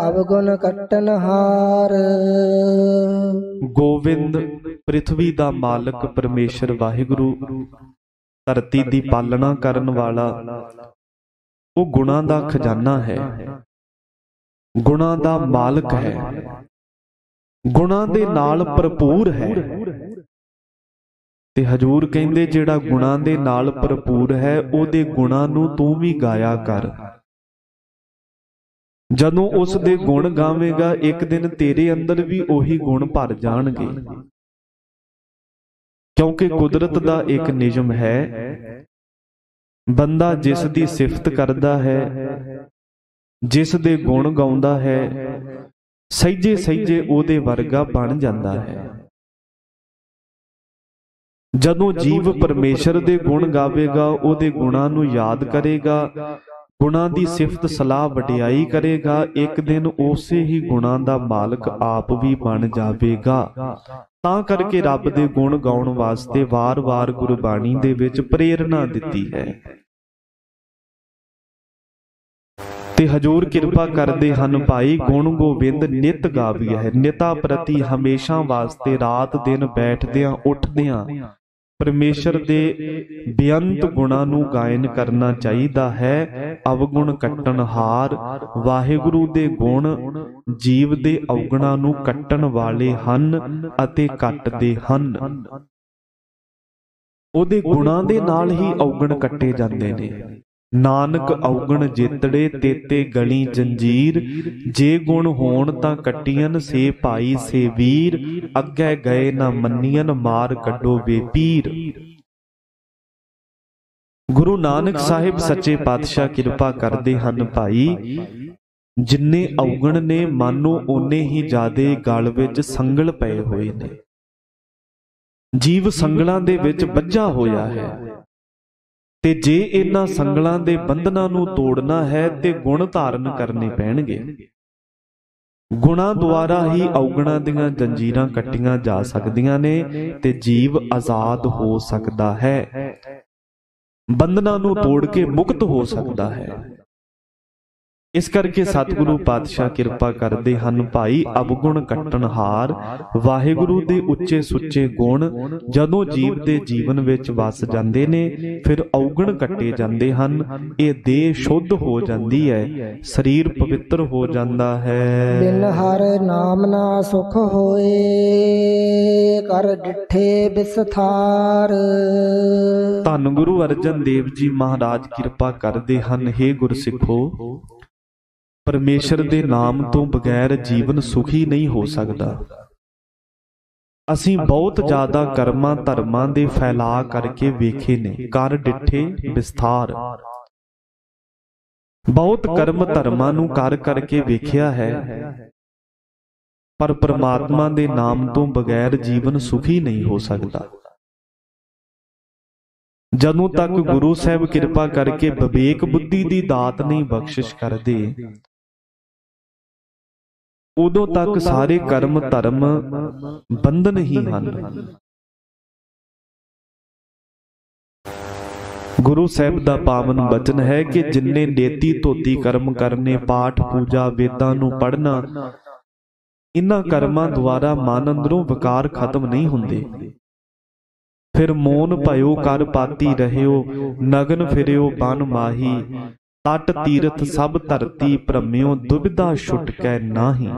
B: ਅਵਗੁਣ ਕੱਟਨ ਹਾਰ।
A: ਗੋਬਿੰਦ ਪ੍ਰਿਥਵੀ ਦਾ ਮਾਲਕ ਪਰਮੇਸ਼ਰ ਵਾਹਿਗੁਰੂ, ਧਰਤੀ ਦੀ ਪਾਲਣਾ ਕਰਨ ਵਾਲਾ, ਉਹ ਗੁਣਾਂ ਦਾ ਖਜ਼ਾਨਾ ਹੈ, ਗੁਣਾਂ ਦਾ ਮਾਲਕ ਹੈ, ਗੁਣਾਂ ਦੇ ਨਾਲ ਭਰਪੂਰ ਹੈ। ਤੇ ਹਜੂਰ ਕਹਿੰਦੇ ਜਿਹੜਾ ਗੁਣਾਂ ਦੇ ਨਾਲ ਭਰਪੂਰ ਹੈ, ਉਹਦੇ ਗੁਣਾਂ ਨੂੰ ਤੂੰ ਵੀ ਗਾਇਆ ਕਰ। ਜਦੋਂ ਉਸ ਦੇ ਗੁਣ ਗਾਵੇਂਗਾ, ਇੱਕ ਦਿਨ ਤੇਰੇ ਅੰਦਰ ਵੀ ਉਹੀ ਗੁਣ ਭਰ ਜਾਣਗੇ। ਕਿਉਂਕਿ ਕੁਦਰਤ ਦਾ ਇੱਕ ਨਿਯਮ ਹੈ, ਬੰਦਾ ਜਿਸ ਦੀ ਸਿਫਤ ਕਰਦਾ ਹੈ, ਜਿਸ ਦੇ ਗੁਣ ਗਾਉਂਦਾ ਹੈ, ਸਹਿਜੇ ਸਹਿਜੇ ਉਹਦੇ ਵਰਗਾ ਬਣ ਜਾਂਦਾ ਹੈ। ਜਦੋਂ ਜੀਵ ਪਰਮੇਸ਼ਰ ਦੇ ਗੁਣ ਗਾਵੇਗਾ, ਉਹਦੇ ਗੁਣਾਂ ਨੂੰ ਯਾਦ ਕਰੇਗਾ, ਗੁਣਾਂ ਦੀ ਸਿਫਤ ਸਲਾਹ ਵਡਿਆਈ ਕਰੇਗਾ, ਇੱਕ ਦਿਨ ਉਸੇ ਹੀ ਗੁਣਾਂ ਦਾ ਮਾਲਕ ਆਪ ਵੀ ਬਣ ਜਾਵੇਗਾ। ਤਾਂ ਕਰਕੇ ਰੱਬ ਦੇ ਗੁਣ ਗਾਉਣ ਵਾਸਤੇ ਵਾਰ-ਵਾਰ ਗੁਰਬਾਣੀ ਦੇ ਵਿੱਚ ਪ੍ਰੇਰਣਾ ਦਿੱਤੀ ਹੈ। ਤੇ ਹਜੂਰ ਕਿਰਪਾ ਕਰਦੇ ਹਨ, ਭਾਈ ਗੁਣ ਗੋਬਿੰਦ ਨਿਤ ਗਾਵੀਐ। ਨਿਤਾ ਪ੍ਰਤੀ ਹਮੇਸ਼ਾ ਵਾਸਤੇ ਰਾਤ ਦਿਨ ਬੈਠਦਿਆਂ ਉੱਠਦਿਆਂ ਪਰਮੇਸ਼ਰ ਦੇ ਬੇਅੰਤ ਗੁਣਾਂ ਨੂੰ ਗਾਇਨ ਕਰਨਾ ਚਾਹੀਦਾ ਹੈ। ਅਵਗੁਣ ਕੱਟਣ ਹਾਰ, ਵਾਹਿਗੁਰੂ ਦੇ ਗੁਣ ਜੀਵ ਦੇ ਅਵਗੁਣਾਂ ਨੂੰ ਕੱਟਣ ਵਾਲੇ ਹਨ ਅਤੇ ਕੱਟਦੇ ਹਨ। ਉਹਦੇ ਗੁਣਾਂ ਦੇ ਨਾਲ ਹੀ ਅਵਗੁਣ ਕੱਟੇ ਜਾਂਦੇ ਨੇ। ਨਾਨਕ ਅਵਗੁਣ ਜਿਤੜੇ ਤੇਤੇ ਗਲੀ ਜੰਜੀਰ। ਜੇ ਗੁਣ ਹੋਣ ਤਾਂ ਕੱਟੀਆਂ ਸੇ ਭਾਈ ਸੇ ਵੀਰ। ਅੱਗੇ ਗਏ ਨਾ ਮੰਨੀਆਂ ਮਾਰ ਕੱਢੋ ਵੇ ਪੀਰ। ਗੁਰੂ ਨਾਨਕ ਸਾਹਿਬ ਸੱਚੇ ਪਾਤਸ਼ਾਹ ਕਿਰਪਾ ਕਰਦੇ ਹਨ, ਭਾਈ ਜਿੰਨੇ ਅਵਗੁਣ ਨੇ ਮਾਨੋ ਓਨੇ ਹੀ ਜ਼ਿਆਦੇ ਗਲ ਵਿੱਚ ਸੰਗਲ ਪਏ ਹੋਏ ਨੇ। ਜੀਵ ਸੰਗਲਾਂ ਦੇ ਵਿੱਚ ਬੱਝਾ ਹੋਇਆ ਹੈ, ਤੇ ਜੇ ਇਹਨਾਂ ਸੰਗਲਾਂ ਦੇ ਬੰਧਨਾਂ ਨੂੰ ਤੋੜਨਾ ਹੈ ਤੇ ਗੁਣ ਧਾਰਨ ਕਰਨੇ ਪੈਣਗੇ। ਗੁਣਾਂ ਦੁਆਰਾ ਹੀ ਅਵਗੁਣਾਂ ਦੀਆਂ ਜੰਜੀਰਾਂ ਕੱਟੀਆਂ ਜਾ ਸਕਦੀਆਂ ਨੇ ਤੇ ਜੀਵ ਆਜ਼ਾਦ ਹੋ ਸਕਦਾ ਹੈ, ਬੰਧਨਾਂ ਨੂੰ ਤੋੜ ਕੇ ਮੁਕਤ ਹੋ ਸਕਦਾ ਹੈ। ਇਸ ਕਰਕੇ ਸਤਿਗੁਰੂ ਪਾਤਸ਼ਾਹ ਕਿਰਪਾ ਕਰਦੇ ਹਨ, ਭਾਈ ਅਵਗੁਣ ਕੱਟਣ ਹਾਰ। ਵਾਹਿਗੁਰੂ ਦੇ ਉੱਚੇ ਸੁੱਚੇ ਗੁਣ ਜਦੋਂ ਜੀਵ ਦੇ ਜੀਵਨ ਵਿੱਚ ਵਸ ਜਾਂਦੇ ਨੇ, ਫਿਰ ਅਵਗੁਣ ਕੱਟੇ ਜਾਂਦੇ ਹਨ। ਇਹ ਦੇਹ ਸ਼ੁੱਧ ਹੋ ਜਾਂਦੀ ਹੈ, ਸਰੀਰ ਪਵਿੱਤਰ ਹੋ ਜਾਂਦਾ ਹੈ।
B: ਬਿਨ ਹਰ ਨਾਮ ਨਾ ਸੁਖ ਹੋਏ, ਕਰ ਡਿਠੇ ਬਿਸਥਾਰ।
A: ਧੰਨ ਗੁਰੂ ਅਰਜਨ ਦੇਵ ਜੀ ਮਹਾਰਾਜ ਕਿਰਪਾ ਕਰਦੇ ਹਨ, ਹੇ ਗੁਰਸਿੱਖੋ, ਪਰਮੇਸ਼ਰ ਦੇ ਨਾਮ ਤੋਂ ਬਗੈਰ ਜੀਵਨ ਸੁਖੀ ਨਹੀਂ ਹੋ ਸਕਦਾ। ਅਸੀਂ ਬਹੁਤ ਜ਼ਿਆਦਾ ਕਰਮਾਂ ਧਰਮਾਂ ਦੇ ਫੈਲਾ ਕਰਕੇ ਵੇਖੇ ਨੇ, ਕਰ ਡਿਠੇ ਵਿਸਥਾਰ। ਬਹੁਤ ਕਰਮ ਧਰਮਾਂ ਨੂੰ ਕਰ ਕਰਕੇ ਵੇਖਿਆ ਹੈ, ਪਰ ਪਰਮਾਤਮਾ ਦੇ ਨਾਮ ਤੋਂ ਬਗੈਰ ਜੀਵਨ ਸੁਖੀ ਨਹੀਂ ਹੋ ਸਕਦਾ। ਜਦੋਂ ਤੱਕ ਗੁਰੂ ਸਾਹਿਬ ਕਿਰਪਾ ਕਰਕੇ ਵਿਵੇਕ ਬੁੱਧੀ ਦੀ ਦਾਤ ਨਹੀਂ ਬਖਸ਼ਿਸ਼ ਕਰਦੇ, ਉਦੋਂ ਤੱਕ ਸਾਰੇ ਕਰਮ ਧਰਮ ਬੰਧਨ ਹੀ ਹਨ। ਗੁਰੂ ਸਾਹਿਬ ਦਾ ਪਾਵਨ ਬਚਨ ਹੈ ਕਿ ਜਿਨਨੇ ਨੇਤੀ ਧੋਤੀ ਕਰਮ ਕਰਨੇ, ਪਾਠ ਪੂਜਾ ਵੇਦਾਂ ਨੂੰ ਪੜ੍ਹਨਾ, ਇਨ੍ਹਾਂ ਕਰਮਾਂ ਦੁਆਰਾ ਮਨ ਅੰਦਰੋਂ ਵਿਕਾਰ ਖਤਮ ਨਹੀਂ ਹੁੰਦੇ। ਫਿਰ ਮੋਨ ਭਇਓ ਕਰ ਪਾਤੀ ਰਹਿਓ, ਨਗਨ ਫਿਰਿਓ ਬਨ ਮਾਹੀ। ਤਟ ਤੀਰਥ ਸਭ ਧਰਤੀ ਭ੍ਰਮਿਓ, ਦੁਬਿਧਾ ਛੁਟਕੈ ਨਾਹੀ।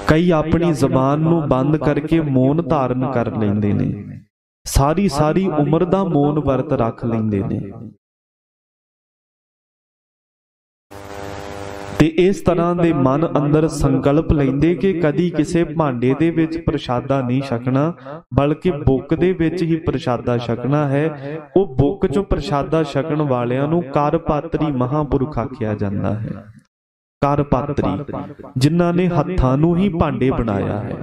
A: ਕਈ ਆਪਣੀ ਜ਼ਬਾਨ ਨੂੰ ਬੰਦ ਕਰਕੇ ਮੌਨ ਧਾਰਨ ਕਰ ਲੈਂਦੇ ਨੇ, ਸਾਰੀ ਸਾਰੀ ਉਮਰ ਦਾ ਮੌਨ ਵਰਤ ਰੱਖ ਲੈਂਦੇ ਨੇ। ਤੇ ਇਸ ਤਰ੍ਹਾਂ ਦੇ ਮਨ ਅੰਦਰ ਸੰਕਲਪ ਲੈਂਦੇ ਕਿ ਕਦੀ ਕਿਸੇ ਭਾਂਡੇ ਦੇ ਵਿੱਚ ਪ੍ਰਸ਼ਾਦਾ ਨਹੀਂ ਛਕਣਾ, ਬਲਕਿ ਬੁੱਕ ਦੇ ਵਿੱਚ ਹੀ ਪ੍ਰਸ਼ਾਦਾ ਛਕਣਾ ਹੈ। ਉਹ ਬੁੱਕ 'ਚੋਂ ਪ੍ਰਸ਼ਾਦਾ ਛਕਣ ਵਾਲਿਆਂ ਨੂੰ ਕਰ ਪਾਤਰੀ ਮਹਾਂਪੁਰਖ ਆਖਿਆ ਜਾਂਦਾ ਹੈ। ਕਰ ਪਾਤਰੀ, ਜਿਨ੍ਹਾਂ ਨੇ ਹੱਥਾਂ ਨੂੰ ਹੀ ਭਾਂਡੇ ਬਣਾਇਆ ਹੈ।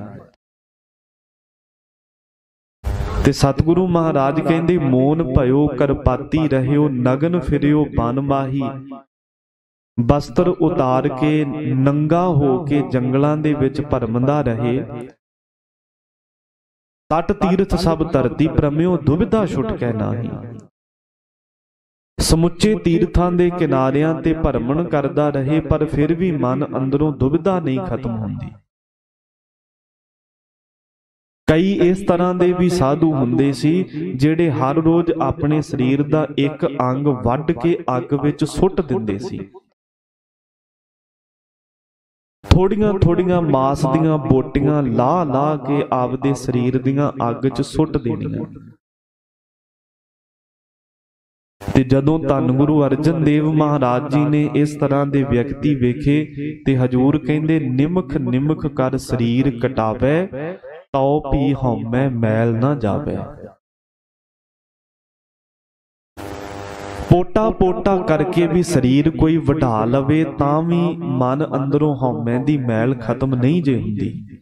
A: ਤੇ ਸਤਿਗੁਰੂ ਮਹਾਰਾਜ ਕਹਿੰਦੇ, ਮੋਨ ਭਇਓ ਕਰਪਾਤੀ ਰਹਿਓ, ਨਗਨ ਫਿਰਿਓ ਬਨ ਮਾਹੀ। ਬਸਤਰ ਉਤਾਰ ਕੇ ਨੰਗਾ ਹੋ ਕੇ ਜੰਗਲਾਂ ਦੇ ਵਿੱਚ ਭਰਮਦਾ ਰਹੇ। ਤਟ ਤੀਰਥ ਸਭ ਧਰਤੀ ਭ੍ਰਮਿਓ, ਦੁਬਿਧਾ ਛੁਟਕੈ ਨਾਹੀ। ਸਮੁੱਚੇ ਤੀਰਥਾਂ ਦੇ ਕਿਨਾਰਿਆਂ ਤੇ ਭਰਮਣ ਕਰਦਾ ਰਹੇ, ਪਰ ਫਿਰ ਵੀ ਮਨ ਅੰਦਰੋਂ ਦੁਬਿਧਾ ਨਹੀਂ ਖਤਮ ਹੁੰਦੀ। ਕਈ ਇਸ ਤਰ੍ਹਾਂ ਦੇ ਵੀ ਸਾਧੂ ਹੁੰਦੇ ਸੀ ਜਿਹੜੇ ਹਰ ਰੋਜ਼ ਆਪਣੇ ਸਰੀਰ ਦਾ ਇੱਕ ਅੰਗ ਵੱਢ ਕੇ ਅੱਗ ਵਿੱਚ ਸੁੱਟ ਦਿੰਦੇ ਸੀ। ਥੋੜੀਆਂ ਥੋੜੀਆਂ ਮਾਸ ਦੀਆਂ ਬੋਟੀਆਂ ਲਾ ਲਾ ਕੇ ਆਪਦੇ ਸਰੀਰ ਦੀਆਂ ਅੱਗ 'ਚ ਸੁੱਟ ਦੇਣੀਆਂ। ਤੇ ਜਦੋਂ ਧੰਨ ਗੁਰੂ ਅਰਜਨ ਦੇਵ ਮਹਾਰਾਜ ਜੀ ਨੇ ਇਸ ਤਰ੍ਹਾਂ ਦੇ ਵਿਅਕਤੀ ਵੇਖੇ ਤੇ ਹਜੂਰ ਕਹਿੰਦੇ, ਨਿਮਖ ਨਿਮਖ ਕਰ ਸਰੀਰ ਕਟਾਵੇ, ਤਉ ਪੀ ਹਉਮੈ ਮੈਲ ਨਾ ਜਾਵੇ। ਪੋਟਾ ਪੋਟਾ ਕਰਕੇ ਵੀ ਸਰੀਰ ਕੋਈ ਵਢਾ ਲਵੇ ਤਾਂ ਵੀ ਮਨ ਅੰਦਰੋਂ ਹਉਮੈ ਦੀ ਮੈਲ ਖਤਮ ਨਹੀਂ ਜੇ ਹੁੰਦੀ।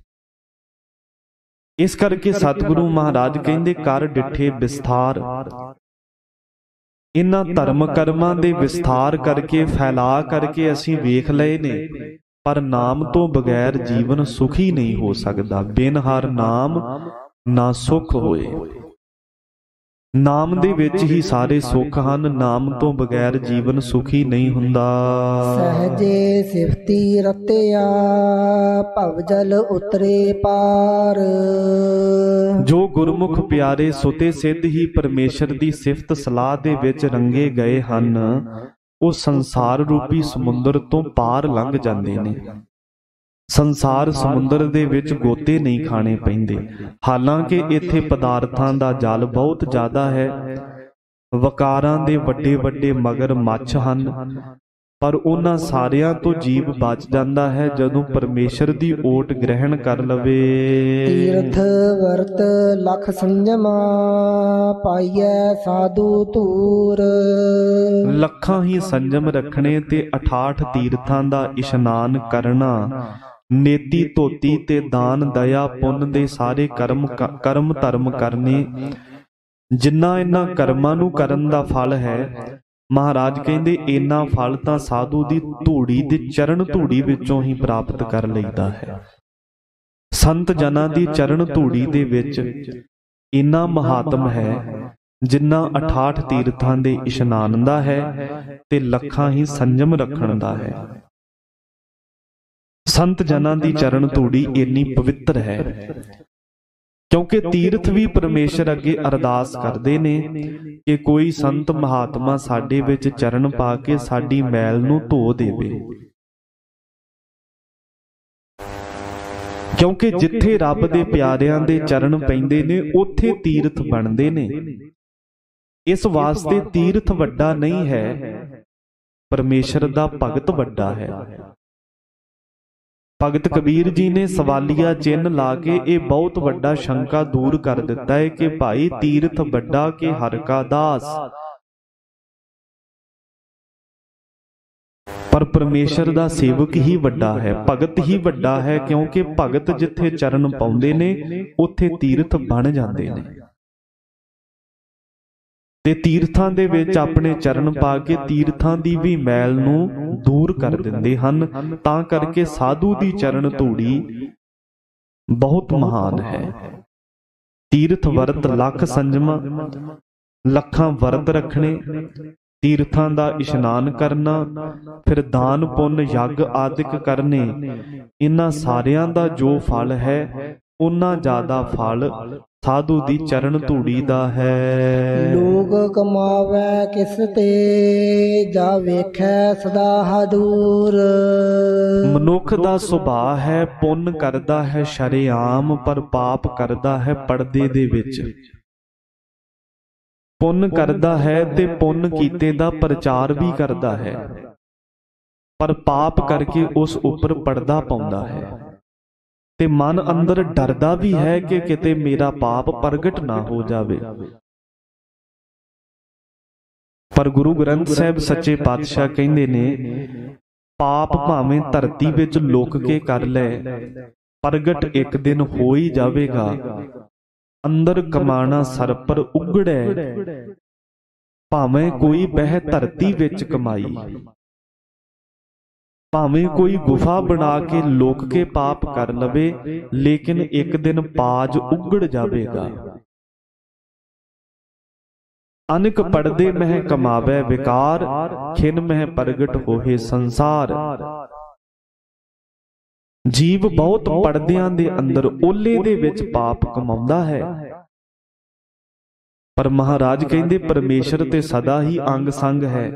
A: ਇਸ ਕਰਕੇ ਸਤਿਗੁਰੂ ਮਹਾਰਾਜ ਕਹਿੰਦੇ, ਕਰ ਡਿੱਠੇ ਵਿਸਥਾਰ। ਇਹਨਾਂ ਧਰਮ ਕਰਮਾਂ ਦੇ ਵਿਸਥਾਰ ਕਰਕੇ, ਫੈਲਾ ਕਰਕੇ ਅਸੀਂ ਵੇਖ ਲਏ ਨੇ, ਪਰ ਨਾਮ ਤੋਂ ਬਗੈਰ ਜੀਵਨ ਸੁਖੀ ਨਹੀਂ ਹੋ ਸਕਦਾ। ਬਿਨ ਹਰ ਨਾਮ ਨਾ ਸੁਖ ਹੋਏ। ਨਾਮ ਦੇ ਵਿੱਚ ਹੀ ਸਾਰੇ ਸੁੱਖ ਹਨ, ਨਾਮ ਤੋਂ ਬਗੈਰ ਜੀਵਨ ਸੁਖੀ ਨਹੀਂ ਹੁੰਦਾ।
B: ਸਹਜੇ ਸਿਫਤੀ ਰਤਿਆ, ਭਵ ਜਲ ਉਤਰੇ ਪਾਰ।
A: ਜੋ ਗੁਰਮੁਖ ਪਿਆਰੇ ਸੁਤੇ ਸਿੱਧ ਹੀ ਪਰਮੇਸ਼ਰ ਦੀ ਸਿਫਤ ਸਲਾਹ ਦੇ ਵਿੱਚ ਰੰਗੇ ਗਏ ਹਨ, ਉਹ ਸੰਸਾਰ ਰੂਪੀ ਸਮੁੰਦਰ ਤੋਂ ਪਾਰ ਲੰਘ ਜਾਂਦੇ ਨੇ। ਸੰਸਾਰ ਸਮੁੰਦਰ ਦੇ ਵਿੱਚ ਗੋਤੇ ਨਹੀਂ ਖਾਣੇ ਪੈਂਦੇ। ਹਾਲਾਂਕਿ ਇੱਥੇ ਪਦਾਰਥਾਂ ਦਾ ਜਲ ਬਹੁਤ ਜ਼ਿਆਦਾ ਹੈ, ਵਕਾਰਾਂ ਦੇ ਵੱਡੇ ਵੱਡੇ ਮਗਰ ਮੱਛ ਹਨ, ਪਰ ਉਹਨਾਂ ਸਾਰਿਆਂ ਤੋਂ ਜੀਵ ਬਚ ਜਾਂਦਾ ਹੈ ਜਦੋਂ ਪਰਮੇਸ਼ਰ ਦੀ ਓਟ ਗ੍ਰਹਿਣ ਕਰ ਲਵੇ।
B: ਤੀਰਥ ਵਰਤ ਲਖ ਸੰਜਮਾ, ਪਾਈਐ ਸਾਧੂ ਧੂਰ।
A: ਲੱਖਾਂ ਹੀ ਸੰਜਮ ਰੱਖਣੇ ਤੇ 68 ਤੀਰਥਾਂ ਦਾ ਇਸ਼ਨਾਨ ਕਰਨਾ, ਨੇਤੀ ਧੋਤੀ ਤੇ ਦਾਨ ਦਇਆ ਪੁੰਨ ਦੇ ਸਾਰੇ ਕਰਮ ਧਰਮ ਕਰਨੇ। ਜਿੰਨਾ ਇਹਨਾਂ ਕਰਮਾਂ ਨੂੰ ਕਰਨ ਦਾ ਫਲ ਹੈ, ਮਹਾਰਾਜ ਕਹਿੰਦੇ ਇੰਨਾ ਫਲ ਤਾਂ ਸਾਧੂ ਦੀ ਧੂੜੀ ਦੇ ਚਰਨ ਧੂੜੀ ਵਿੱਚੋਂ ਹੀ ਪ੍ਰਾਪਤ ਕਰ ਲਈਦਾ ਹੈ। ਸੰਤ ਜਨਾਂ ਦੀ ਚਰਨ ਧੂੜੀ ਦੇ ਵਿੱਚ ਇੰਨਾ ਮਹਾਤਮ ਹੈ ਜਿੰਨਾ 68 ਤੀਰਥਾਂ ਦੇ ਇਸ਼ਨਾਨ ਦਾ ਹੈ ਤੇ ਲੱਖਾਂ ਹੀ ਸੰਜਮ ਰੱਖਣ ਦਾ ਹੈ। ਸੰਤ ਜਨਾਂ ਦੀ ਚਰਨ ਧੂੜੀ ਇੰਨੀ ਪਵਿੱਤਰ ਹੈ ਕਿਉਂਕਿ ਤੀਰਥ ਵੀ ਪਰਮੇਸ਼ਰ ਅੱਗੇ ਅਰਦਾਸ ਕਰਦੇ ਨੇ ਕਿ ਕੋਈ ਸੰਤ ਮਹਾਤਮਾ ਸਾਡੇ ਵਿੱਚ ਚਰਨ ਪਾ ਕੇ ਸਾਡੀ ਮੈਲ ਨੂੰ ਧੋ ਦੇਵੇ। ਕਿਉਂਕਿ ਜਿੱਥੇ ਰੱਬ ਦੇ ਪਿਆਰਿਆਂ ਦੇ ਚਰਨ ਪੈਂਦੇ ਨੇ ਉੱਥੇ ਤੀਰਥ ਬਣਦੇ ਨੇ। ਇਸ ਵਾਸਤੇ ਤੀਰਥ ਵੱਡਾ ਨਹੀਂ ਹੈ, ਪਰਮੇਸ਼ਰ ਦਾ ਭਗਤ ਵੱਡਾ ਹੈ। ਭਗਤ ਕਬੀਰ ਜੀ ਨੇ ਸਵਾਲੀਆ ਚਿੰਨ੍ਹ ਲਾ ਕੇ ਇਹ ਬਹੁਤ ਵੱਡਾ ਸ਼ੰਕਾ ਦੂਰ ਕਰ ਦਿੱਤਾ ਹੈ ਕਿ ਭਾਈ ਤੀਰਥ ਵੱਡਾ ਕਿ ਹਰਿ ਕਾ ਦਾਸ। ਪਰ ਪਰਮੇਸ਼ਰ ਦਾ ਸੇਵਕ ਹੀ ਵੱਡਾ ਹੈ, ਭਗਤ ਹੀ ਵੱਡਾ ਹੈ, ਕਿਉਂਕਿ ਭਗਤ ਜਿੱਥੇ ਚਰਨ ਪਾਉਂਦੇ ਨੇ ਉੱਥੇ ਤੀਰਥ ਬਣ ਜਾਂਦੇ ਨੇ। ਤੇ ਤੀਰਥਾਂ ਦੇ ਵਿੱਚ ਆਪਣੇ ਚਰਨ ਪਾ ਕੇ ਤੀਰਥਾਂ ਦੀ ਵੀ ਮੈਲ ਨੂੰ ਦੂਰ ਕਰ ਦਿੰਦੇ ਹਨ। ਤਾਂ ਕਰਕੇ ਸਾਧੂ ਦੀ ਚਰਨ ਧੂੜੀ ਬਹੁਤ ਮਹਾਨ ਹੈ। ਤੀਰਥ ਵਰਤ ਲੱਖ ਸੰਜਮਾ, ਲੱਖਾਂ ਵਰਤ ਰੱਖਣੇ, ਤੀਰਥਾਂ ਦਾ ਇਸ਼ਨਾਨ ਕਰਨਾ, ਫਿਰ ਦਾਨ ਪੁੰਨ ਯੱਗ ਆਦਿਕ ਕਰਨੇ। ਇਹਨਾਂ ਸਾਰਿਆਂ ਦਾ ਜੋ ਫਲ ਹੈ ਉਹਨਾਂ ਜ਼ਿਆਦਾ ਫਲ ਸਾਧੂ ਦੀ ਚਰਨ ਧੂੜੀ ਦਾ ਹੈ।
B: ਲੋਕ ਕਮਾਵੇ ਕਿਸ ਤੇ, ਜਾ ਵੇਖੈ ਸਦਾ ਹਦੂਰ।
A: ਮਨੁੱਖ ਦਾ ਸੁਭਾਅ ਹੈ ਪੁੰਨ ਕਰਦਾ ਹੈ ਸ਼ਰੇਆਮ, ਪਰ ਪਾਪ ਕਰਦਾ ਹੈ ਪਰਦੇ ਦੇ ਵਿੱਚ। ਪੁੰਨ ਕਰਦਾ ਹੈ ਤੇ ਪੁੰਨ ਕੀਤੇ ਦਾ ਪ੍ਰਚਾਰ ਵੀ ਕਰਦਾ ਹੈ, ਪਰ ਪਾਪ ਕਰਕੇ ਉਸ ਉੱਪਰ ਪਰਦਾ ਪਾਉਂਦਾ ਹੈ ਤੇ ਮਨ ਅੰਦਰ ਡਰਦਾ ਵੀ ਹੈ ਕਿ ਕਿਤੇ ਮੇਰਾ ਪਾਪ ਪ੍ਰਗਟ ਨਾ ਹੋ ਜਾਵੇ। ਪਰ ਗੁਰੂ ਗ੍ਰੰਥ ਸਾਹਿਬ ਸੱਚੇ ਪਾਤਸ਼ਾਹ ਕਹਿੰਦੇ ਨੇ, ਪਾਪ ਭਾਵੇਂ ਧਰਤੀ ਵਿੱਚ ਲੁਕ ਕੇ ਕਰ ਲੈ, ਪ੍ਰਗਟ ਇੱਕ ਦਿਨ ਹੋ ਹੀ ਜਾਵੇਗਾ। ਅੰਦਰ ਕਮਾਣਾ ਸਰ ਪਰ ਉਗੜੈ, ਭਾਵੇਂ ਕੋਈ ਬਹਿ ਧਰਤੀ ਵਿੱਚ ਕਮਾਈ। ਭਾਵੇਂ ਕੋਈ ਗੁਫਾ ਬਣਾ ਕੇ ਲੋਕ ਕੇ ਪਾਪ ਕਰ ਲਵੇ, ਲੇਕਿਨ ਇੱਕ ਦਿਨ ਪਾਜ ਉਗੜ ਜਾਵੇਗਾ। ਅਨਕ ਪੜਦੇ ਮਹਿ ਕਮਾਵੇ ਵਿਕਾਰ, ਖਿਨ ਮਹਿ ਪ੍ਰਗਟ ਹੋਏ ਸੰਸਾਰ। ਜੀਵ ਬਹੁਤ ਪੜਦਿਆਂ ਦੇ ਅੰਦਰ ਓਲੇ ਦੇ ਵਿੱਚ ਪਾਪ ਕਮਾਉਂਦਾ ਹੈ, ਪਰ ਮਹਾਰਾਜ ਕਹਿੰਦੇ ਪਰਮੇਸ਼ਰ ਤੇ ਸਦਾ ਹੀ ਅੰਗ ਸੰਗ ਹੈ।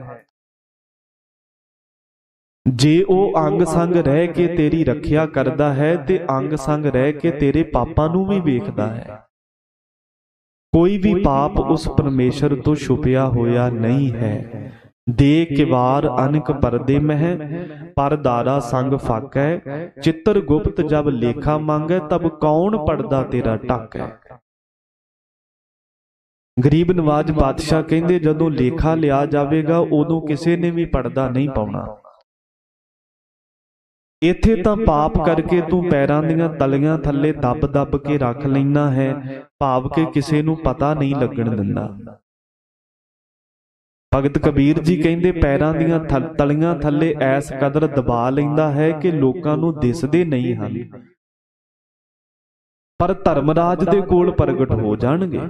A: ਜੇ ਉਹ ਅੰਗ ਸੰਗ ਰਹਿ ਕੇ ਤੇਰੀ ਰੱਖਿਆ ਕਰਦਾ ਹੈ ਤੇ ਅੰਗ ਸੰਗ ਰਹਿ ਕੇ ਤੇਰੇ ਪਾਪਾਂ ਨੂੰ ਵੀ ਵੇਖਦਾ ਹੈ। ਕੋਈ ਵੀ ਪਾਪ ਉਸ ਪਰਮੇਸ਼ਰ ਤੋਂ ਛੁਪਿਆ ਹੋਇਆ ਨਹੀਂ ਹੈ। ਦੇ ਕਿਵਾਰ ਅਨਕ ਪਰਦੇ ਮਹਿ, ਪਰਦਾਰਾ ਸੰਗ ਫਾਕੈ। ਚਿੱਤਰ ਗੁਪਤ ਜਬ ਲੇਖਾ ਮੰਗੈ, ਤਬ ਕੌਣ ਪੜਦਾ ਤੇਰਾ ਢਾਕੈ। ਗਰੀਬ ਨਵਾਜ ਬਾਦਸ਼ਾਹ ਕਹਿੰਦੇ ਜਦੋਂ ਲੇਖਾ ਲਿਆ ਜਾਵੇਗਾ ਉਦੋਂ ਕਿਸੇ ਨੇ ਵੀ ਪੜਦਾ ਨਹੀਂ ਪਾਉਣਾ। ਇੱਥੇ ਤਾਂ ਪਾਪ ਕਰਕੇ ਤੂੰ ਪੈਰਾਂ ਦੀਆਂ ਤਲੀਆਂ ਥੱਲੇ ਦੱਬ ਦੱਬ ਕੇ ਰੱਖ ਲੈਣਾ ਹੈ, ਭਾਵ ਕਿ ਕਿਸੇ ਨੂੰ ਪਤਾ ਨਹੀਂ ਲੱਗਣ ਦਿੰਦਾ। ਭਗਤ ਕਬੀਰ ਜੀ ਕਹਿੰਦੇ ਪੈਰਾਂ ਦੀਆਂ ਤਲੀਆਂ ਥੱਲੇ ਐਸ ਕਦਰ ਦਬਾ ਲੈਂਦਾ ਹੈ ਕਿ ਲੋਕਾਂ ਨੂੰ ਦਿਸਦੇ ਨਹੀਂ ਹਨ, ਪਰ ਧਰਮਰਾਜ ਦੇ ਕੋਲ ਪ੍ਰਗਟ ਹੋ ਜਾਣਗੇ।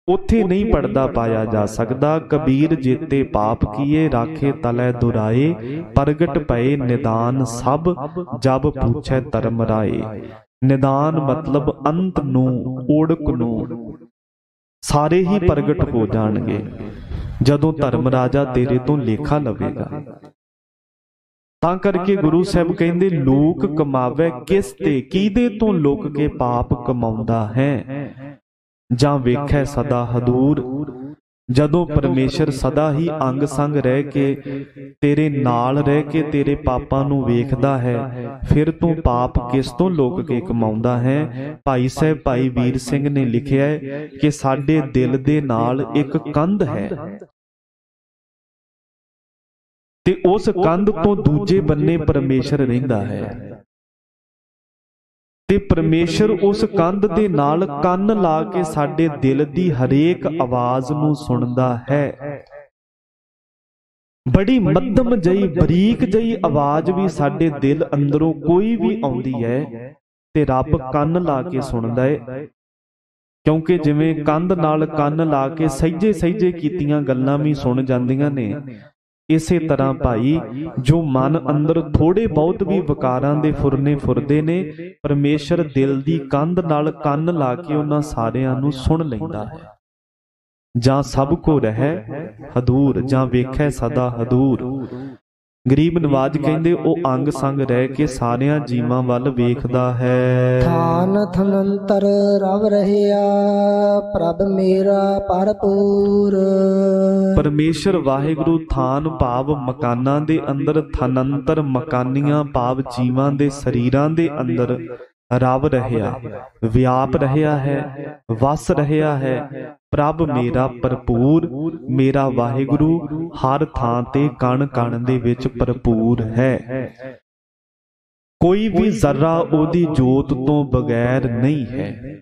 A: ਉੱਥੇ ਨਹੀਂ ਪੜਦਾ ਪਾਇਆ ਜਾ ਸਕਦਾ। ਕਬੀਰ ਜੇਤੇ ਪਾਪ ਕੀਏ, ਰਾਖੇ ਤਲੈ ਦੁਰਾਏ। ਪ੍ਰਗਟ ਪਏ ਨਿਦਾਨ ਸਭ, ਜਬ ਪੁੱਛੈ ਧਰਮ ਰਾਏ। ਨਿਦਾਨ ਮਤਲਬ ਅੰਤ ਨੂੰ, ਓੜਕ ਨੂੰ, ਸਾਰੇ ਹੀ ਪ੍ਰਗਟ ਹੋ ਜਾਣਗੇ ਜਦੋਂ ਧਰਮ ਰਾਜਾ ਤੇਰੇ ਤੋਂ ਲੇਖਾ ਲਵੇਗਾ। ਤਾਂ ਕਰਕੇ ਗੁਰੂ ਸਾਹਿਬ ਕਹਿੰਦੇ ਲੋਕ ਕਮਾਵੇ ਕਿਸ ਤੇ, ਕਿਹਦੇ ਤੋਂ ਲੋਕ ਕੇ ਪਾਪ ਕਮਾਉਂਦਾ ਹੈ। ਜਾਂ ਵੇਖੈ ਸਦਾ ਹਦੂਰ, ਜਦੋਂ ਪਰਮੇਸ਼ਰ ਸਦਾ ਹੀ ਅੰਗ ਸੰਗ ਰਹਿ ਕੇ ਤੇਰੇ ਨਾਲ ਰਹਿ ਕੇ ਤੇਰੇ ਪਾਪਾਂ ਨੂੰ ਵੇਖਦਾ ਹੈ, ਫਿਰ ਤੂੰ ਪਾਪ ਕਿਸ ਤੋਂ ਲੋਕ ਕੇ ਕਮਾਉਂਦਾ ਹੈ। ਭਾਈ ਸਾਹਿਬ ਭਾਈ ਵੀਰ ਸਿੰਘ ਨੇ ਲਿਖਿਆ ਕਿ ਸਾਡੇ ਦਿਲ ਦੇ ਨਾਲ ਇੱਕ ਕੰਧ ਹੈ ਤੇ ਉਸ ਕੰਧ ਤੋਂ ਦੂਜੇ ਬੰਨੇ ਪਰਮੇਸ਼ਰ ਰਹਿੰਦਾ ਹੈ, ਤੇ ਪਰਮੇਸ਼ਰ ਉਸ ਕੰਧ ਦੇ ਨਾਲ ਕੰਨ ਲਾ ਕੇ ਸਾਡੇ ਦਿਲ ਦੀ ਹਰੇਕ ਆਵਾਜ਼ ਨੂੰ ਸੁਣਦਾ ਹੈ। ਬੜੀ ਮੱਧਮ ਜਿਹੀ ਬਰੀਕ ਜਿਹੀ ਆਵਾਜ਼ ਵੀ ਸਾਡੇ ਦਿਲ ਅੰਦਰੋਂ ਕੋਈ ਵੀ ਆਉਂਦੀ ਹੈ ਤੇ ਰੱਬ ਕੰਨ ਲਾ ਕੇ ਸੁਣਦਾ ਹੈ। ਕਿਉਂਕਿ ਜਿਵੇਂ ਕੰਧ ਨਾਲ ਕੰਨ ਲਾ ਕੇ ਸਹਿਜੇ ਸਹਿਜੇ ਕੀਤੀਆਂ ਗੱਲਾਂ ਵੀ ਸੁਣ ਜਾਂਦੀਆਂ ਨੇ, ਇਸੇ ਤਰ੍ਹਾਂ ਭਾਈ ਜੋ ਮਨ ਅੰਦਰ ਥੋੜੇ ਬਹੁਤ ਵੀ ਵਿਕਾਰਾਂ ਦੇ ਫੁਰਨੇ ਫੁਰਦੇ ਨੇ, ਪਰਮੇਸ਼ਰ ਦਿਲ ਦੀ ਕੰਧ ਨਾਲ ਕੰਨ ਲਾ ਕੇ ਉਹਨਾਂ ਸਾਰਿਆਂ ਨੂੰ ਸੁਣ ਲੈਂਦਾ ਹੈ। ਜਾਂ ਸਭ ਕੋ ਰਹਿ ਹਦੂਰ, ਜਾਂ ਵੇਖੈ ਸਦਾ ਹਦੂਰ। ਗਰੀਬ ਨਵਾਜ ਕਹਿੰਦੇ ਉਹ ਅੰਗ ਸੰਗ ਰਹਿ ਕੇ ਸਾਰਿਆਂ ਜੀਵਾਂ ਵੱਲ ਵੇਖਦਾ ਹੈ।
B: ਥਾਨ ਥਨੰਤਰ ਰਵ ਰਹਿਆ, ਪ੍ਰਭ ਮੇਰਾ ਭਰਪੂਰ।
A: ਪਰਮੇਸ਼ਰ ਵਾਹਿਗੁਰੂ ਥਾਨ ਭਾਵ ਮਕਾਨਾਂ ਦੇ ਅੰਦਰ, ਥਨੰਤਰ ਮਕਾਨੀਆਂ ਭਾਵ ਜੀਵਾਂ ਦੇ ਸਰੀਰਾਂ ਦੇ ਅੰਦਰ ਰਵ ਰਹਿਆ, ਵਿਆਪ ਰਹਿਆ ਹੈ, ਵਸ ਰਹਿਆ ਹੈ। ਪ੍ਰਭ ਮੇਰਾ ਭਰਪੂਰ, ਮੇਰਾ ਵਾਹਿਗੁਰੂ ਹਰ ਥਾਂ ਤੇ ਕਣ ਕਣ ਦੇ ਵਿੱਚ ਭਰਪੂਰ ਹੈ। ਕੋਈ ਵੀ ਜ਼ਰਾ ਉਹਦੀ ਜੋਤ ਤੋਂ ਬਗੈਰ ਨਹੀਂ ਹੈ।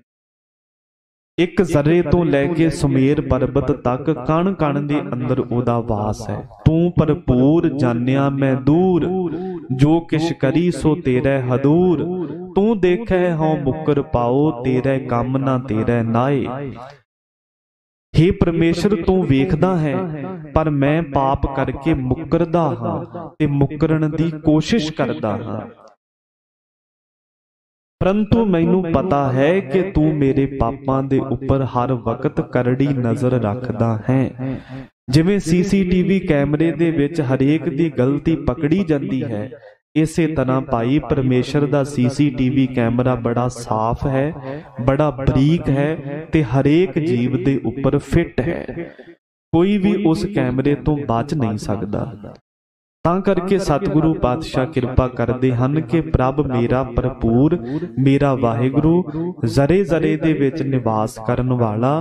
A: ਇੱਕ ਜ਼ਰੇ ਤੋਂ ਲੈ ਕੇ ਸੁਮੇਰ ਪਰਬਤ ਤੱਕ ਕਣ ਕਣ ਦੇ ਅੰਦਰ ਉਹਦਾ ਵਾਸ ਹੈ। ਤੂੰ ਭਰਪੂਰ ਜਾਣਿਆ ਮੈਂ ਦੂਰ, ਜੋ ਕਿਛ ਕਰੀ ਸੋ ਤੇਰੇ ਹਦੂਰ। ਤੂੰ ਦੇਖੈ ਹਉ ਮੁਕਰ ਪਾਓ, ਤੇਰੇ ਕੰਮ ਨਾ ਤੇਰੇ ਨਾਏ। ਹੇ ਪਰਮੇਸ਼ਰ ਤੂੰ ਵੇਖਦਾ ਹੈ, ਪਰ ਮੈਂ ਪਾਪ ਕਰਕੇ ਮੁਕਰਦਾ ਹਾਂ ਤੇ ਮੁਕਰਨ ਦੀ ਕੋਸ਼ਿਸ਼ ਕਰਦਾ ਹਾਂ। ਪਰੰਤੂ ਮੈਨੂੰ ਪਤਾ ਹੈ ਕਿ ਤੂੰ ਮੇਰੇ ਪਾਪਾਂ ਦੇ ਉੱਪਰ ਹਰ ਵਕਤ ਕਰੜੀ ਨਜ਼ਰ ਰੱਖਦਾ ਹੈ। ਜਿਵੇਂ ਸੀਸੀਟੀਵੀ ਕੈਮਰੇ ਦੇ ਵਿੱਚ ਹਰੇਕ ਦੀ ਗਲਤੀ ਪਕੜੀ ਜਾਂਦੀ ਹੈ, ਇਸੇ ਤਰ੍ਹਾਂ ਭਾਈ ਪਰਮੇਸ਼ਰ ਦਾ ਸੀਸੀਟੀਵੀ ਕੈਮਰਾ ਬੜਾ ਸਾਫ਼ ਹੈ, ਬੜਾ ਬਰੀਕ ਹੈ ਤੇ ਹਰੇਕ ਜੀਵ ਦੇ ਉੱਪਰ ਫਿੱਟ ਹੈ। ਕੋਈ ਵੀ ਉਸ ਕੈਮਰੇ ਤੋਂ ਬਚ ਨਹੀਂ ਸਕਦਾ। ਤਾਂ ਕਰਕੇ ਸਤਿਗੁਰੂ ਪਾਤਸ਼ਾਹ ਕਿਰਪਾ ਕਰਦੇ ਹਨ ਕਿ ਪ੍ਰਭ ਮੇਰਾ ਭਰਪੂਰ, ਮੇਰਾ ਵਾਹਿਗੁਰੂ ਜ਼ਰੇ ਜ਼ਰੇ ਦੇ ਵਿੱਚ ਨਿਵਾਸ ਕਰਨ ਵਾਲਾ,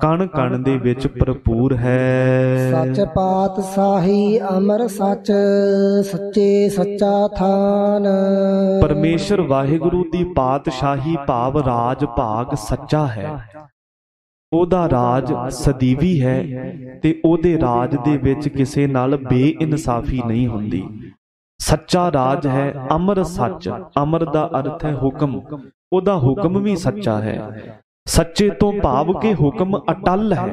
A: ਕਣ ਕਣ ਦੇ ਵਿੱਚ ਭਰਪੂਰ ਹੈ।
B: ਸੱਚ ਪਾਤਸ਼ਾਹੀ ਅਮਰ ਸੱਚ, ਸੱਚੇ ਸੱਚਾ ਥਾਨ।
A: ਪਰਮੇਸ਼ਰ ਵਾਹਿਗੁਰੂ ਦੀ ਪਾਤਸ਼ਾਹੀ ਭਾਵ ਰਾਜ ਭਾਗ ਸੱਚਾ ਹੈ। ਉਹਦਾ ਰਾਜ ਸਦੀਵੀ ਹੈ ਤੇ ਉਹਦੇ ਰਾਜ ਦੇ ਵਿੱਚ ਕਿਸੇ ਨਾਲ ਬੇਇਨਸਾਫੀ ਨਹੀਂ ਹੁੰਦੀ। ਸੱਚਾ ਰਾਜ ਹੈ, ਅਮਰ ਸੱਚ। ਅਮਰ ਦਾ ਅਰਥ ਹੈ ਹੁਕਮ। ਉਹਦਾ ਹੁਕਮ ਵੀ ਸੱਚਾ ਹੈ। ਸੱਚੇ ਤੋਂ ਭਾਵ ਕਿ ਹੁਕਮ ਅਟੱਲ ਹੈ,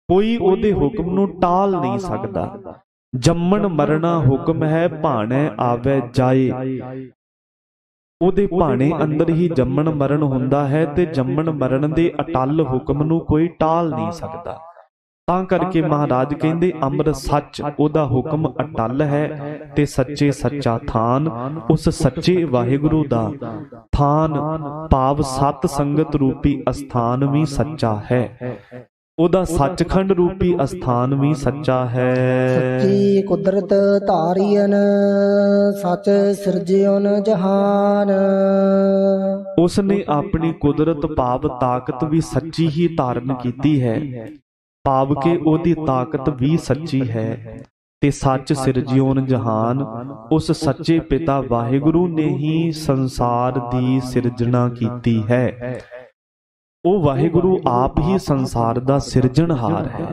A: ਕੋਈ ਉਹਦੇ ਹੁਕਮ ਨੂੰ ਟਾਲ ਨਹੀਂ ਸਕਦਾ। ਜੰਮਣ ਮਰਨਾ ਹੁਕਮ ਹੈ, ਭਾਣੇ ਆਵੇ ਜਾਏ। ਉਹਦੇ ਭਾਣੇ ਅੰਦਰ ਹੀ ਜੰਮਣ ਮਰਨ ਹੁੰਦਾ ਹੈ ਤੇ ਜੰਮਣ ਮਰਨ ਦੇ ਅਟੱਲ ਹੁਕਮ ਨੂੰ ਕੋਈ ਟਾਲ ਨਹੀਂ ਸਕਦਾ। ਤਾਂ ਕਰਕੇ ਮਹਾਰਾਜ ਕਹਿੰਦੇ ਅੰਮ੍ਰਿਤ ਸੱਚ, ਉਹਦਾ ਹੁਕਮ ਅਟੱਲ ਹੈ ਤੇ ਸੱਚੇ ਸੱਚਾ ਥਾਨ। ਉਸ ਸੱਚੇ ਵਾਹਿਗੁਰੂ ਦਾ ਥਾਨ ਭਾਵ ਸਤ ਸੰਗਤ ਰੂਪੀ ਅਸਥਾਨ ਵੀ ਸੱਚਾ ਹੈ। ਉਹਦਾ ਸੱਚਖੰਡ ਰੂਪੀ ਅਸਥਾਨ ਵੀ ਸੱਚਾ ਹੈ।
B: ਸੱਚੀ ਕੁਦਰਤ ਧਾਰੀਨ, ਸੱਚ ਸਿਰਜਿਓਨ ਜਹਾਨ।
A: ਉਸ ਨੇ ਆਪਣੀ ਕੁਦਰਤ ਭਾਵ ਤਾਕਤ ਵੀ ਸੱਚੀ ਹੀ ਧਾਰਨ ਕੀਤੀ ਹੈ, ਭਾਵ ਕਿ ਉਹਦੀ ਤਾਕਤ ਵੀ ਸੱਚੀ ਹੈ ਤੇ ਸੱਚ ਸਿਰਜਿਓਨ ਜਹਾਨ। ਉਸ ਸੱਚੇ ਪਿਤਾ ਵਾਹਿਗੁਰੂ ਨੇ ਹੀ ਸੰਸਾਰ ਦੀ ਸਿਰਜਣਾ ਕੀਤੀ ਹੈ। ਉਹ ਵਾਹਿਗੁਰੂ ਆਪ ਹੀ ਸੰਸਾਰ ਦਾ ਸਿਰਜਣਹਾਰ ਹੈ।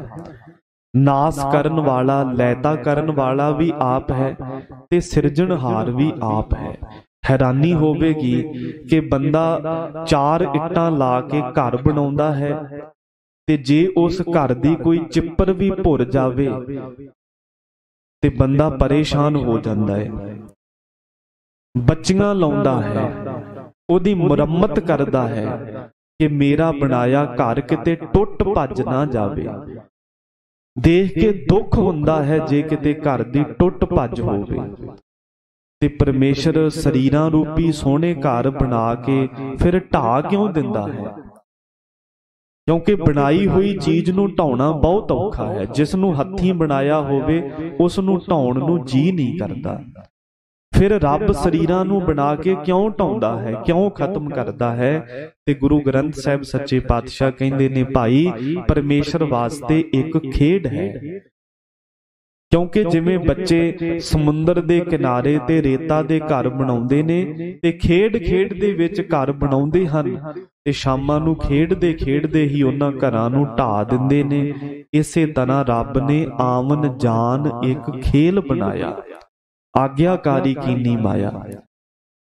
A: ਨਾਸ ਕਰਨ ਵਾਲਾ, ਲੈਤਾ ਕਰਨ ਵਾਲਾ ਵੀ ਆਪ ਹੈ ਤੇ ਸਿਰਜਣਹਾਰ ਵੀ ਆਪ ਹੈ। ਹੈਰਾਨੀ ਹੋਵੇਗੀ ਕਿ ਬੰਦਾ 4 ਇੱਟਾਂ ਲਾ ਕੇ ਘਰ ਬਣਾਉਂਦਾ ਹੈ ਤੇ ਜੇ ਉਸ ਘਰ ਦੀ ਕੋਈ ਚਿੱਪਰ ਵੀ ਭੁਰ ਜਾਵੇ ਤੇ ਬੰਦਾ ਪਰੇਸ਼ਾਨ ਹੋ ਜਾਂਦਾ ਹੈ। ਬੱਚੀਆਂ ਲਾਉਂਦਾ ਹੈ, ਉਹਦੀ ਮੁਰੰਮਤ ਕਰਦਾ ਹੈ ਕਿ ਮੇਰਾ ਬਣਾਇਆ ਘਰ ਕਿਤੇ ਟੁੱਟ ਭੱਜ ਨਾ ਜਾਵੇ। ਦੇਖ ਕੇ ਦੁੱਖ ਹੁੰਦਾ ਹੈ ਜੇ ਕਿਤੇ ਘਰ ਦੀ ਟੁੱਟ ਭੱਜ ਹੋਵੇ। ਤੇ ਪਰਮੇਸ਼ਰ ਸਰੀਰਾਂ ਰੂਪੀ ਸੋਹਣੇ ਘਰ ਬਣਾ ਕੇ ਫਿਰ ਢਾਹ ਕਿਉਂ ਦਿੰਦਾ ਹੈ? ਕਿਉਂਕਿ ਬਣਾਈ ਹੋਈ ਚੀਜ਼ ਨੂੰ ਢਾਉਣਾ ਬਹੁਤ ਔਖਾ ਹੈ। ਜਿਸ ਨੂੰ ਹੱਥੀਂ ਬਣਾਇਆ ਹੋਵੇ ਉਸ ਨੂੰ ਢਾਉਣ ਨੂੰ ਜੀ ਨਹੀਂ ਕਰਦਾ। ਫਿਰ ਰੱਬ ਸਰੀਰਾਂ ਨੂੰ ਬਣਾ ਕੇ ਕਿਉਂ ਢਾਉਂਦਾ ਹੈ, ਕਿਉਂ ਖਤਮ ਕਰਦਾ ਹੈ? ਤੇ ਗੁਰੂ ਗ੍ਰੰਥ ਸਾਹਿਬ ਸੱਚੇ ਪਾਤਸ਼ਾਹ ਕਹਿੰਦੇ ਨੇ, ਭਾਈ ਪਰਮੇਸ਼ਰ ਵਾਸਤੇ ਇੱਕ ਖੇਡ ਹੈ। ਕਿਉਂਕਿ ਜਿਵੇਂ ਬੱਚੇ ਸਮੁੰਦਰ ਦੇ ਕਿਨਾਰੇ ਤੇ ਰੇਤਾ ਦੇ ਘਰ ਬਣਾਉਂਦੇ ਨੇ ਤੇ ਖੇਡ ਦੇ ਵਿੱਚ ਘਰ ਬਣਾਉਂਦੇ ਹਨ ਤੇ ਸ਼ਾਮਾਂ ਨੂੰ ਖੇਡਦੇ ਹੀ ਉਹਨਾਂ ਘਰਾਂ ਨੂੰ ਢਾਹ ਦਿੰਦੇ ਨੇ। ਇਸੇ ਤਰ੍ਹਾਂ ਰੱਬ ਨੇ ਆਵਨ ਜਾਨ ਇੱਕ ਖੇਲ ਬਣਾਇਆ, ਆਗਿਆਕਾਰੀ ਕੀਨੀ ਮਾਇਆ।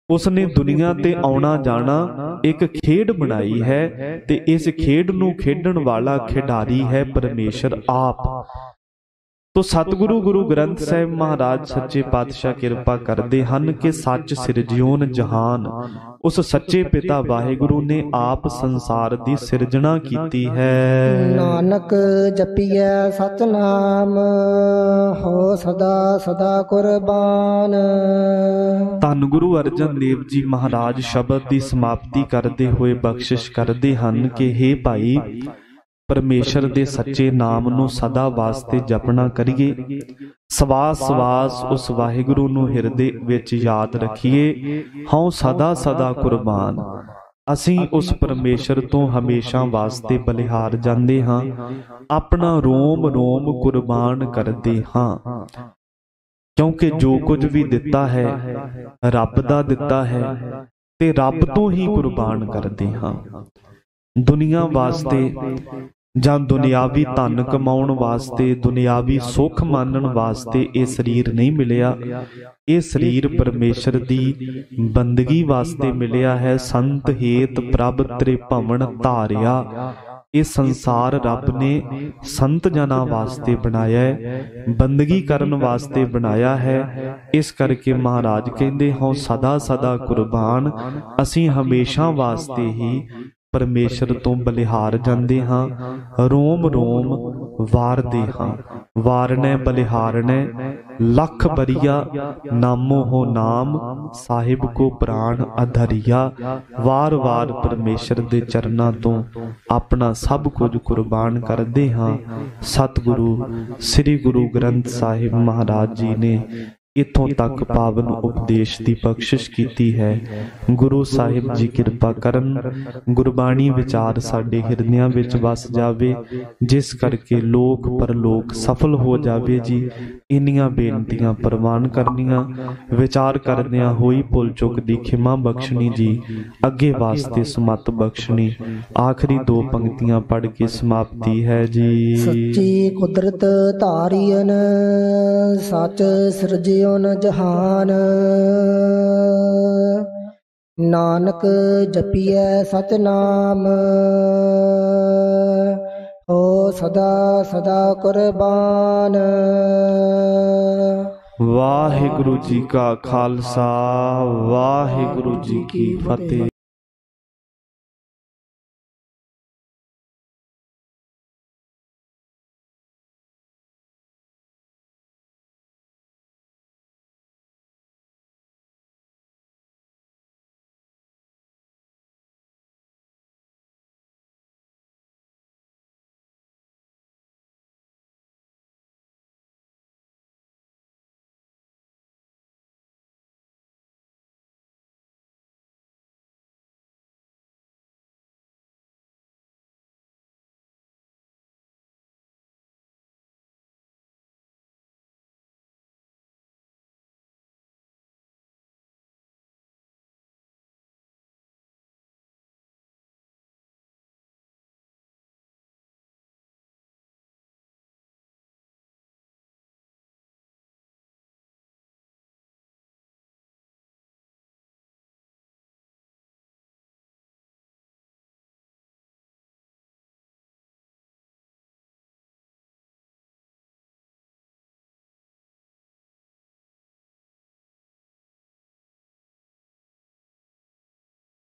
A: ਉਸ ਨੇ ਦੁਨੀਆ ਤੇ ਆਉਣਾ ਜਾਣਾ ਇੱਕ ਖੇਡ ਬਣਾਈ ਹੈ ਤੇ ਇਸ ਖੇਡ ਨੂੰ ਖੇਡਣ ਵਾਲਾ ਖਿਡਾਰੀ ਹੈ ਪਰਮੇਸ਼ਰ ਆਪ। ਤੋ ਸਤਿਗੁਰੂ ਗੁਰੂ ਗ੍ਰੰਥ ਸਾਹਿਬ ਮਹਾਰਾਜ ਸੱਚੇ ਪਾਤਸ਼ਾਹ ਕਿਰਪਾ ਕਰਦੇ ਹਨ ਕਿ ਸੱਚ ਸਿਰਜਿਓਨ ਜਹਾਨ। ਉਸ ਸੱਚੇ ਪਿਤਾ ਵਾਹਿਗੁਰੂ ਨੇ ਆਪ ਸੰਸਾਰ ਦੀ ਸਿਰਜਣਾ ਕੀਤੀ ਹੈ।
B: ਨਾਨਕ ਜਪੀਐ ਸਤਿਨਾਮ, ਹੋ ਸਦਾ ਸਦਾ ਕੁਰਬਾਨ।
A: ਧੰਨ ਗੁਰੂ ਅਰਜਨ ਦੇਵ ਜੀ ਮਹਾਰਾਜ ਸ਼ਬਦ ਦੀ ਸਮਾਪਤੀ ਕਰਦੇ ਹੋਏ ਬਖਸ਼ਿਸ਼ ਕਰਦੇ ਹਨ ਕਿ ਹੇ ਭਾਈ, ਪਰਮੇਸ਼ਰ ਦੇ ਸੱਚੇ ਨਾਮ ਨੂੰ ਸਦਾ ਵਾਸਤੇ ਜਪਣਾ ਕਰੀਏ। ਸਵਾਸ ਸਵਾਸ ਉਸ ਵਾਹਿਗੁਰੂ ਨੂੰ ਹਿਰਦੇ ਵਿੱਚ ਯਾਦ ਰੱਖੀਏ। ਹਉ ਸਦਾ ਸਦਾ ਕੁਰਬਾਨ। ਅਸੀਂ ਉਸ ਪਰਮੇਸ਼ਰ ਤੋਂ ਹਮੇਸ਼ਾ ਵਾਸਤੇ ਬਲਿਹਾਰ ਜਾਂਦੇ ਹਾਂ, ਆਪਣਾ ਰੋਮ ਰੋਮ ਕੁਰਬਾਨ ਕਰਦੇ ਹਾਂ। ਕਿਉਂਕਿ ਜੋ ਕੁਝ ਵੀ ਦਿੱਤਾ ਹੈ ਰੱਬ ਦਾ ਦਿੱਤਾ ਹੈ ਤੇ ਰੱਬ ਤੋਂ ਹੀ ਕੁਰਬਾਨ ਕਰਦੇ ਹਾਂ। ਦੁਨੀਆ ਵਾਸਤੇ ਜਾਂ ਦੁਨਿਆਵੀ ਧਨ ਕਮਾਉਣ ਵਾਸਤੇ, ਦੁਨਿਆਵੀ ਸੁੱਖ ਮਾਣਨ ਵਾਸਤੇ ਇਹ ਸਰੀਰ ਨਹੀਂ ਮਿਲਿਆ। ਇਹ ਸਰੀਰ ਪਰਮੇਸ਼ਰ ਦੀ ਬੰਦਗੀ ਵਾਸਤੇ ਮਿਲਿਆ ਹੈ। ਸੰਤ ਹੇਤ ਪ੍ਰਭ ਤ੍ਰਿਭਵਨ ਧਾਰਿਆ। ਇਹ ਸੰਸਾਰ ਰੱਬ ਨੇ ਸੰਤ ਜਨਾਂ ਵਾਸਤੇ ਬਣਾਇਆ ਹੈ, ਬੰਦਗੀ ਕਰਨ ਵਾਸਤੇ ਬਣਾਇਆ ਹੈ। ਇਸ ਕਰਕੇ ਮਹਾਰਾਜ ਕਹਿੰਦੇ ਹਾਂ ਸਦਾ ਸਦਾ ਕੁਰਬਾਨ। ਅਸੀਂ ਹਮੇਸ਼ਾ ਵਾਸਤੇ ਹੀ ਪਰਮੇਸ਼ਰ ਤੋਂ ਬਲਿਹਾਰ ਜਾਂਦੇ ਹਾਂ, ਰੋਮ ਰੋਮ ਵਾਰਦੇ ਹਾਂ। वारने बलिहारने लख बरिया, नामो हो नाम साहिब को प्राण अधरिया। वार वार परमेश्वर दे चरनां तो अपना सब कुछ कुर्बान करदे हां। सतगुरु श्री गुरु ग्रंथ साहिब महाराज जी ने इथों तक पावन उपदेश की बख्शिश की है। गुरु साहिब जी किरपा करन, गुरबाणी विचार साडे हिरदियां विच वस जावे, जिस करके लोक परलोक सफल हो जावे जी। इन्नियां बेनतियां प्रवान करनियां, विचार करदियां होई भुल चुक दी खिमा बख्शनी जी, अगे वास्ते सुमत बख्शनी। आखिरी दो पंक्तियां पढ़ के समाप्ति है जी।
B: सच्ची कुदरत धारियन, सच सिरजियो न जहान। नानक जपिए सतनाम, हो सदा सदा कुर्बान।
A: वाहिगुरु जी का खालसा, वाहिगुरु जी की फतेह।